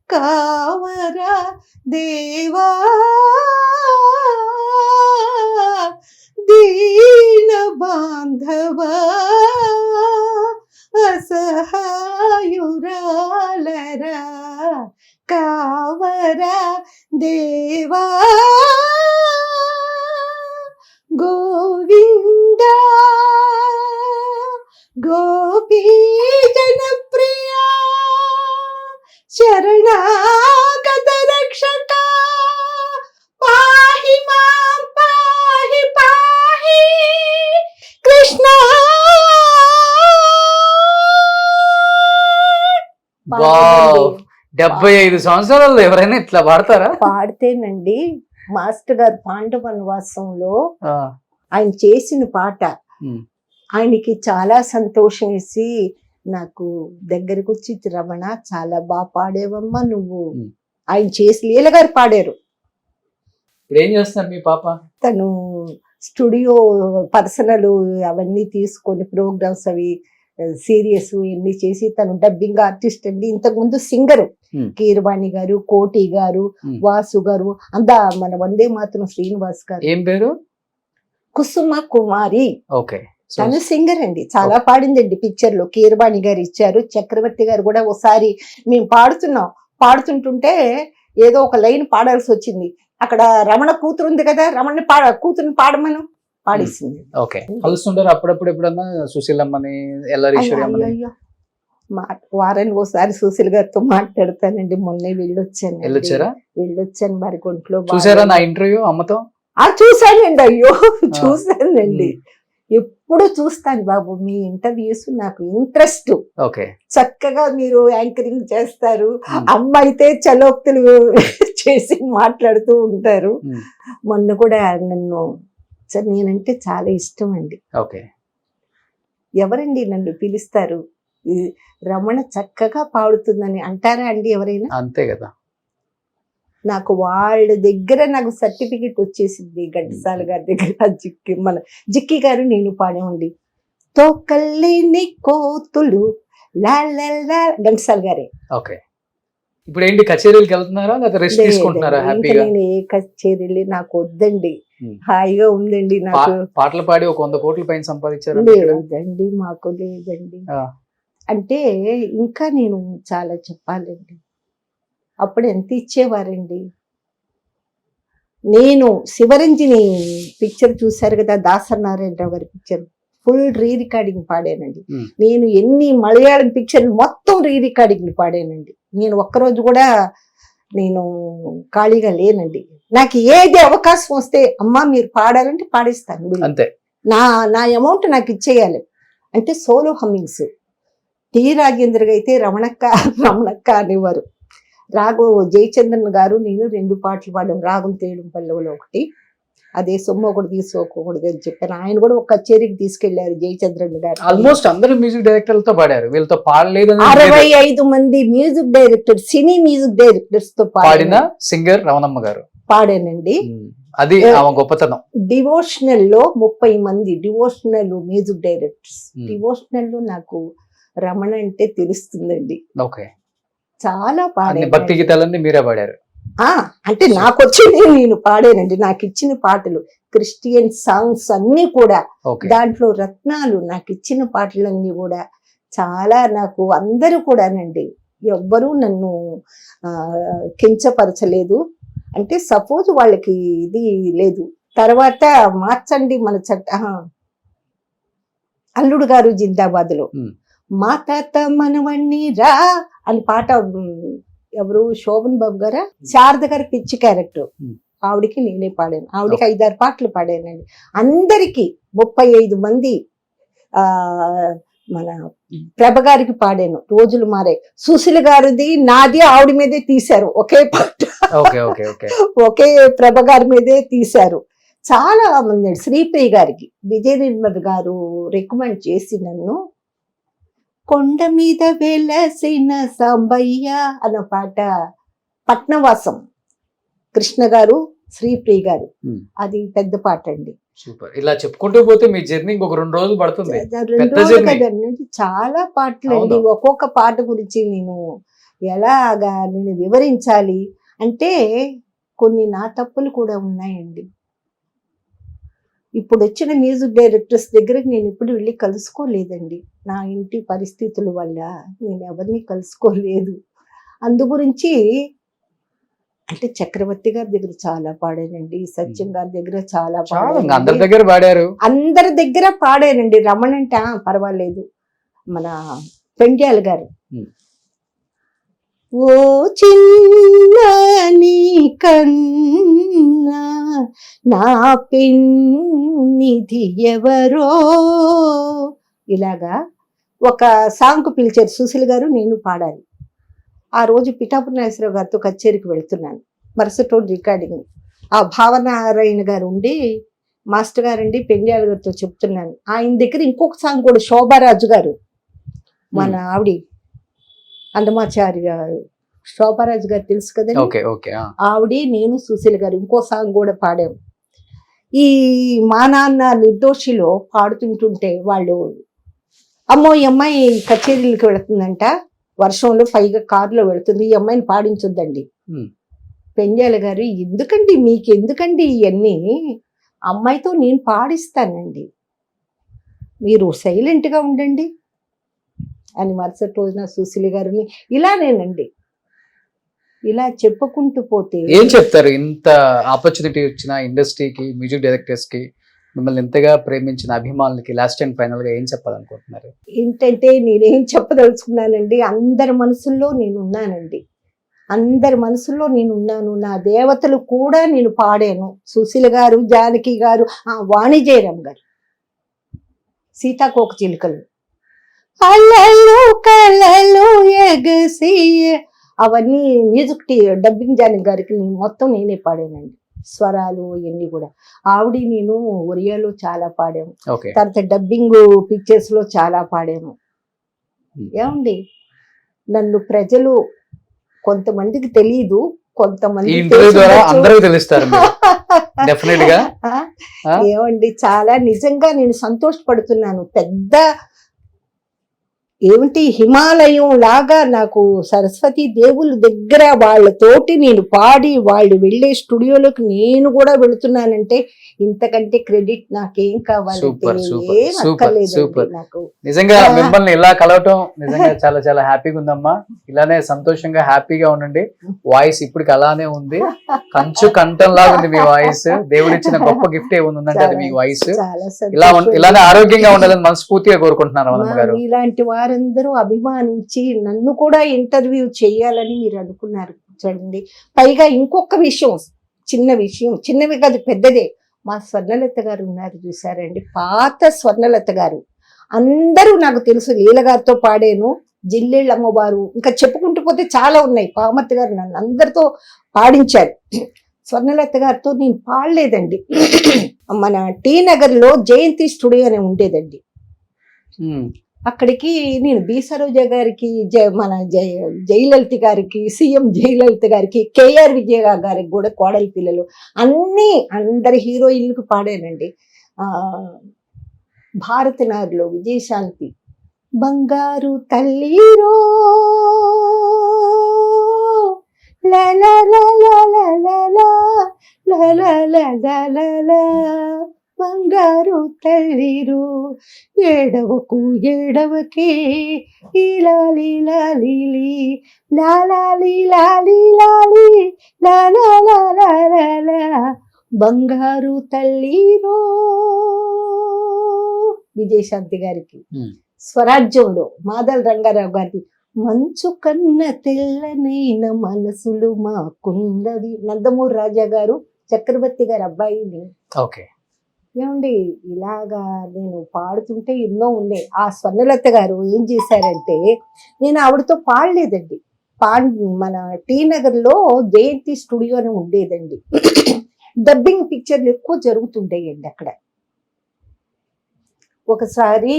కావరా దేవా దీన బాంధవా అసహాయురాలరా కావరా దేవా గోవిందా గోపీ జనప్రియా శరణాగత రక్షక పాహి మాం పాహి పాహి కృష్ణ. 75 సంవత్సరాల్లో ఎవరైనా ఇట్లా పాడతారా? పాడితేనండి మాస్టర్ గారు పాండవ వనవాసంలో ఆయన చేసిన పాట ఆయనకి చాలా సంతోషం వేసి నాకు దగ్గరకు వచ్చి, రమణ చాలా బాగా పాడేవమ్మా నువ్వు, ఆయన చేసి లీల గారు పాడారు. ఇప్పుడు ఏం చేస్తున్నారు మీ పాప? తను స్టూడియో పర్సనల్ అవన్నీ తీసుకొని ప్రోగ్రామ్స్ అవి సీరియస్ ఇవన్నీ చేసి తను డబ్బింగ్ ఆర్టిస్ట్ అండి. ఇంతకు ముందు సింగరు కీరవాణి గారు, కోటి గారు, వాసు గారు, అంతా మన వందే మాత్రం శ్రీనివాస్ గారు. ఏం పేరు? కుసుమ కుమారి. ఓకే. తను సింగర్ అండి, చాలా పాడిందండి పిక్చర్ లో. కీరవాణి గారు ఇచ్చారు, చక్రవర్తి గారు కూడా ఒకసారి మేము పాడుతుంటుంటే ఏదో ఒక లైన్ పాడాల్సి వచ్చింది. అక్కడ రమణ కూతురు ఉంది కదా, కూతురుని పాడమను పాడేసింది. ఓకే, కలుస్తుంటారు అప్పుడప్పుడు ఎప్పుడన్నా సుశీలమ్మని, ఎల్లారీశ్వరి అమ్మని? అయ్యో, వారానికి ఒకసారి సుశీల్ గారితో మాట్లాడతానండి. మొన్నే వెళ్ళొచ్చాను మరి ఒంట్లో చూసారా నా ఇంటర్వ్యూ అమ్మతో? చూసానండి. అయ్యో చూసానండి, ఎప్పుడు చూస్తాను బాబు మీ ఇంటర్వ్యూస్, నాకు ఇంట్రెస్ట్. ఓకే, చక్కగా మీరు యాంకరింగ్ చేస్తారు, అమ్మ అయితే చలోక్తులు చేసి మాట్లాడుతూ ఉంటారు. మొన్న కూడా నన్ను నేనంటే చాలా ఇష్టం అండి. ఓకే, ఎవరండి నన్ను పిలుస్తారు, రమణ చక్కగా పాడుతుందని అంటారా అండి ఎవరైనా? అంతే కదా. నాకు వాళ్ళ దగ్గర నాకు సర్టిఫికెట్ వచ్చేసింది. ఘంటసాల గారి దగ్గర జిక్కి గారు నేను పాడేవండి. తోకల్లేని కోతులు ఘంటసాల గారే. ఓకే, ఇప్పుడు ఏంటి కచేరీలకు వెళ్తున్నారా లేదా రెస్ట్ తీసుకుంటున్నారా? హ్యాపీగా నేను ఏ కచేరీలు నాకు వద్దండి, హాయిగా ఉందండి. నాకు పాటలు పాడి ఒక 100 కోట్ల పైన సంపాదించారు? లేదండి, మాకు లేదండి. అంటే ఇంకా నేను చాలా చెప్పాలండి. అప్పుడు ఎంత ఇచ్చేవారండి. నేను శివరంజని పిక్చర్ చూశారు కదా, దాసనారాయణరావు గారి పిక్చర్, ఫుల్ రీ రికార్డింగ్ పాడానండి. నేను ఎన్ని మలయాళం పిక్చర్లు మొత్తం రీ రికార్డింగ్ పాడానండి. నేను ఒక్కరోజు కూడా నేను ఖాళీగా లేనండి. నాకు ఏది అవకాశం వస్తే అమ్మా మీరు పాడాలంటే పాడేస్తాను. అంతే, నా అమౌంట్ నాకు ఇచ్చేయాలి. అంటే సోలో హమ్మింగ్స్. టి రాజేంద్ర అయితే రమణక్క అనేవారు. జయచంద్రన్ గారు నేను 2 పాటలు పాడాం, రాగం తేయడం పల్లవులో ఒకటి, అదే సొమ్ము ఒకటి తీసుకోకూడదు అని చెప్పాను. ఆయన కూడా ఒక కచేరీకి తీసుకెళ్లారు జయచంద్రన్ గారు. ఆల్మోస్ట్ అందరూ మ్యూజిక్ డైరెక్టర్లతో పాడారు, వీళ్ళతో పాడలేదు. 65 మంది మ్యూజిక్ డైరెక్టర్, సినీ మ్యూజిక్ డైరెక్టర్స్ తో పాడిన సింగర్ రమణమ్మ గారు పాడానండి. అది గొప్పతనం. డివోషనల్ లో 30 మంది డివోషనల్ మ్యూజిక్ డైరెక్టర్స్. డివోషనల్ లో నాకు రమణ అంటే తెలుస్తుందండి. ఓకే, చాలా పాడాను. భక్తి గీతాలన్నీ మీరే పాడారు? అంటే నాకు వచ్చింది నేను పాడానండి. నాకు ఇచ్చిన పాటలు క్రిస్టియన్ సాంగ్స్ అన్ని కూడా, దాంట్లో రత్నాలు. నాకు ఇచ్చిన పాటలన్నీ కూడా చాలా, నాకు అందరూ కూడానండి, ఎవ్వరూ నన్ను కించపరచలేదు. అంటే సపోజ్ వాళ్ళకి ఇది లేదు. తర్వాత మార్చండి మన అల్లుడు గారు జిందాబాద్లో మా తాత మనవణ్ణి రా అని పాట, ఎవరు శోభన్ బాబు గారా, శారద గారి పిచ్చి క్యారెక్టర్, ఆవిడికి నేనే పాడాను. ఆవిడికి 5-6 పాటలు పాడానండి. అందరికి 35 మంది మన ప్రభ గారికి పాడాను. రోజులు మారాయి. సుశీల గారిది నాది ఆవిడ మీదే తీశారు ఒకే పాట. ఒకే ప్రభ గారి మీదే తీశారు. చాలా మంది. శ్రీప్రియ గారికి విజయ నిర్మల్ గారు రికమెండ్ చేసి నన్ను కొండ మీద వెలసిన సాంబయ్య అన్న పాట, పట్నవాసం కృష్ణ గారు, శ్రీప్రియ గారు, అది పెద్ద పాట అండి. సూపర్. ఇలా చెప్పుకుంటూ పోతే మీ జర్నీ ఒక 2 రోజులు పడుతుంది. 2 రోజులు కదండి, చాలా పాటలు అండి. ఒక్కొక్క పాట గురించి నేను ఎలాగా నేను వివరించాలి అంటే కొన్ని నా తప్పులు కూడా ఉన్నాయండి. ఇప్పుడు వచ్చిన మ్యూజిక్ డైరెక్టర్స్ దగ్గరకు నేను ఇప్పుడు వెళ్ళి కలుసుకోలేదండి. నా ఇంటి పరిస్థితుల వల్ల నేను ఎవరిని కలుసుకోలేదు. అందు గురించి అంటే చక్రవర్తి గారి దగ్గర చాలా పాడానండి, సత్యం గారి దగ్గర చాలా పాడాను, అందరి దగ్గర పాడానండి. రమణ అంటే పర్వాలేదు. మన పెండ్యాల గారు, ఓ చిన్నని కన్నా నా పెన్నిధి ఎవరో, ఇలాగా ఒక సాంగ్ పిలిచారు సుశీల్ గారు, నేను పాడాలి. ఆ రోజు పిఠాపురం నాగేశ్వరరావు గారితో కచేరీకి వెళ్తున్నాను. మరుసటి రోజు రికార్డింగ్. ఆ భావనారాయణ గారు ఉండి, మాస్టర్ గారండి పెండ్యాల గారితో చెప్తున్నాను. ఆయన దగ్గర ఇంకొక సాంగ్ కూడా, శోభారాజు గారు, మన ఆవిడ అందమాచారి గారు, శోభారాజు గారు తెలుసు కదండి, ఆవిడ నేను సుశీల్ గారు ఇంకో సాంగ్ కూడా పాడాము. ఈ మా నాన్న నిర్దోషిలో పాడుతుంటుంటే వాళ్ళు, అమ్మో ఈ అమ్మాయి కచేరీలకు వెళుతుందంట, వర్షంలో పైగా కారులో వెళుతుంది, ఈ అమ్మాయిని పాడించొద్దండి. పెండ్యాల గారు, ఎందుకండి మీకు ఎందుకండి ఇవన్నీ, అమ్మాయితో నేను పాడిస్తానండి. మీరు సైలెంట్ గా ఉండండి అని మరుసటి రోజున సుశీల గారిని ఇలానేనండి, ఇలా చెప్పుకుంటూ పోతే ఏం చెప్తారు? ఇంత ఆపర్చునిటీ వచ్చిన ఇండస్ట్రీకి, మ్యూజిక్ డైరెక్టర్స్ కి, మిమ్మల్ని ఎంతగా ప్రేమించిన అభిమానులకి లాస్ట్ అండ్ ఫైనల్ గా ఏం చెప్పాలనుకుంటున్నారు? ఏంటంటే నేనేం చెప్పదలుచుకున్నానండి, అందరి మనసుల్లో నేను ఉన్నానండి, అందరి మనసుల్లో నేను ఉన్నాను. నా దేవతలు కూడా నేను పాడాను. సుశీల గారు, జానకి గారు, వాణిజయరామ్ గారు, సీతాకోక చిలుకలు, అలలు కలలు ఎగసి, అవన్నీ మ్యూజిక్ డబ్బింగ్ జానకి గారికి మొత్తం నేనే పాడానండి. స్వరాలు ఇవన్నీ కూడా ఆవిడ నేను ఒరియాలో చాలా పాడాము. తర్వాత డబ్బింగ్ పిక్చర్స్ లో చాలా పాడాము. ఏమండి, నన్ను ప్రజలు కొంతమందికి తెలియదు, కొంతమంది ఏమండి చాలా నిజంగా నేను సంతోషపడుతున్నాను. పెద్ద ఏమిటి హిమాలయం లాగా నాకు సరస్వతి దేవుళ్ళ దగ్గర వాళ్ళతోటి నేను పాడి వాళ్ళు వెళ్ళే స్టూడియోలోకి నేను కూడా వెళుతున్నానంటే ఇంతకంటే క్రెడిట్ నాకేం కావాలంటే ఏం అక్కర్లేదండి నాకు. నిజంగా మిమ్మల్ని ఇలా కలవటం నిజంగా చాలా చాలా హ్యాపీగా ఉందమ్మా. ఇలానే సంతోషంగా హ్యాపీగా ఉండండి. వాయిస్ ఇప్పటికి అలానే ఉంది, కంచు కంఠంలా ఉంది మీ వాయిస్. దేవుడిచ్చిన గొప్ప గిఫ్ట్ ఏముందంటే అది మీ వాయిస్. ఇలానే ఆరోగ్యంగా ఉండాలని మనస్ఫూర్తిగా కోరుకుంటున్నాను రమణమ్మ గారు. ఇలాంటి వారందరూ అభిమానించి నన్ను కూడా ఇంటర్వ్యూ చేయాలని మీరు అనుకున్నారు చూడండి. పైగా ఇంకొక విషయం, చిన్న విషయం, చిన్నవి కాదు పెద్దదే. మా స్వర్ణలత గారు ఉన్నారు చూసారండి, పాత స్వర్ణలత గారు, అందరూ నాకు తెలుసు. లీల గారితో పాడాను, జిల్లేళ్ళ అమ్మవారు, ఇంకా చెప్పుకుంటూ పోతే చాలా ఉన్నాయి. పామర్తి గారు నన్ను అందరితో పాడించారు. స్వర్ణలత గారితో నేను పాడలేదండి. మన టీ నగర్ లో జయంతి స్టూడియో అని ఉండేదండి, అక్కడికి నేను బి సరోజ గారికి, మన జయలలిత గారికి, సీఎం జయలలిత గారికి, కేఆర్ విజయ గారికి కూడా కోడలి పిల్లలు అన్ని అందరి హీరోయిన్లకు పాడానండి. భారతనారిలో విజయశాంతి, బంగారు తల్లిరో బంగారు తల్లిరు ఏడవకు ఏడవకే లాలి లాలి లాలి లాలి లాలి లాలా బంగారు తల్లిరో. విజయశాంతి గారికి. స్వరాజ్యంలో మాదల రంగారావు గారికి మంచు కన్న తెల్లనైన మనసులు మాకున్నవి. నందమూరి రాజా గారు, చక్రవర్తి గారు అబ్బాయిని. ఏమండి, ఇలాగా నేను పాడుతుంటే ఎన్నో ఉన్నాయి. ఆ స్వర్ణలత గారు ఏం చేశారంటే, నేను ఆవిడతో పాడలేదండి. మన టీ నగర్ లో జయంతి స్టూడియో అని ఉండేదండి. డబ్బింగ్ పిక్చర్లు ఎక్కువ జరుగుతుంటాయండి అక్కడ. ఒకసారి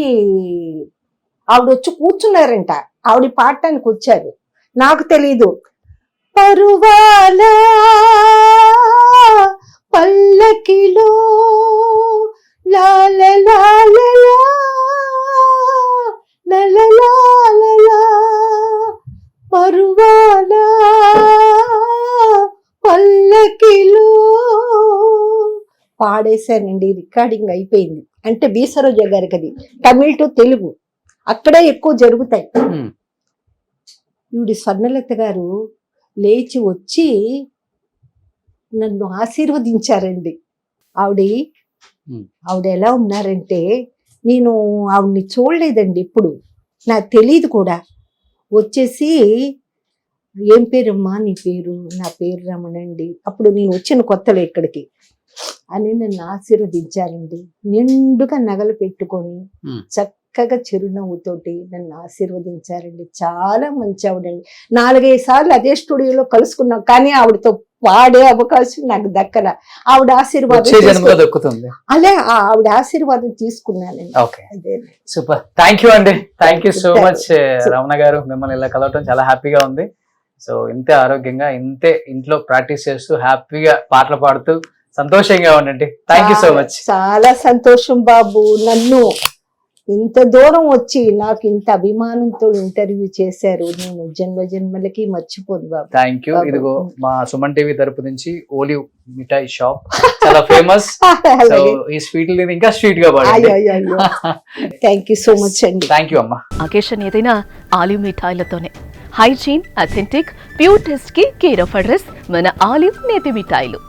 ఆవిడ వచ్చి కూర్చున్నారంట, ఆవిడ పాడటానికి వచ్చారు, నాకు తెలీదు. పరువాలా పల్లకిలో పరువాల పల్లకిలో పాడేశానండి. రికార్డింగ్ అయిపోయింది. అంటే బి సరోజ గారికి అది తమిళ టు తెలుగు అక్కడే ఎక్కువ జరుగుతాయి. ఈవిడ స్వర్ణలత గారు లేచి వచ్చి నన్ను ఆశీర్వదించారండి. ఆవిడ ఎలా ఉన్నారంటే, నేను ఆవిడ్ని చూడలేదండి ఇప్పుడు, నాకు తెలియదు కూడా. వచ్చేసి ఏం పేరమ్మా నీ పేరు? నా పేరు రమణండి. అప్పుడు నేను వచ్చిన కొత్తలో ఇక్కడికి అని నన్ను ఆశీర్వదించారండి. నిండుగా నగలు పెట్టుకొని చక్కగా చిరునవ్వుతోటి నన్ను ఆశీర్వదించారండి. చాలా మంచి ఆవిడండి. 4-5 సార్లు అదే స్టూడియోలో కలుసుకున్నాం, కానీ ఆవిడతో పాడే అవకాశం నాకు దక్కల. ఆవిడ ఆశీర్వాదం దక్కుతుంది, అలా ఆవిడ ఆశీర్వాదం తీసుకున్నానండి. సూపర్, థ్యాంక్ యూ అండి, thank you so much Ramana గారు. మిమ్మల్ని ఇలా కలవటం చాలా హ్యాపీగా ఉంది. సో ఇంతే ఆరోగ్యంగా, ఇంతే ఇంట్లో ప్రాక్టీస్ చేస్తూ హ్యాపీగా పాటలు పాడుతూ సంతోషంగా ఉండండి. Thank you so much. చాలా సంతోషం బాబు. నన్ను ఇంత దూరం వచ్చి నాకు ఇంత అభిమానంతో ఇంటర్వ్యూ చేశారు, నేను జన్మ జన్మలకి మర్చిపోదు బాబు. Thank you. ఇదిగో మా సుమన్ టీవీ తరపు నుంచి ఓలివ్ మిఠాయి షాప్ చాలా ఫేమస్. సో ఈ స్వీట్ ఇంకా స్వీట్ గా పడండి. థ్యాంక్ యూ సో మచ్ అండి. థ్యాంక్ యూ అమ్మా. అకేషన్ ఏదైనా ఆలివ్ మిఠాయిలతోనే. హైజీన్, అథెంటిక్, ప్యూర్ టేస్ట్ కి కేర్ ఆఫ్ అడ్రస్ మన ఆలివ్ నేతి మిఠాయిలు.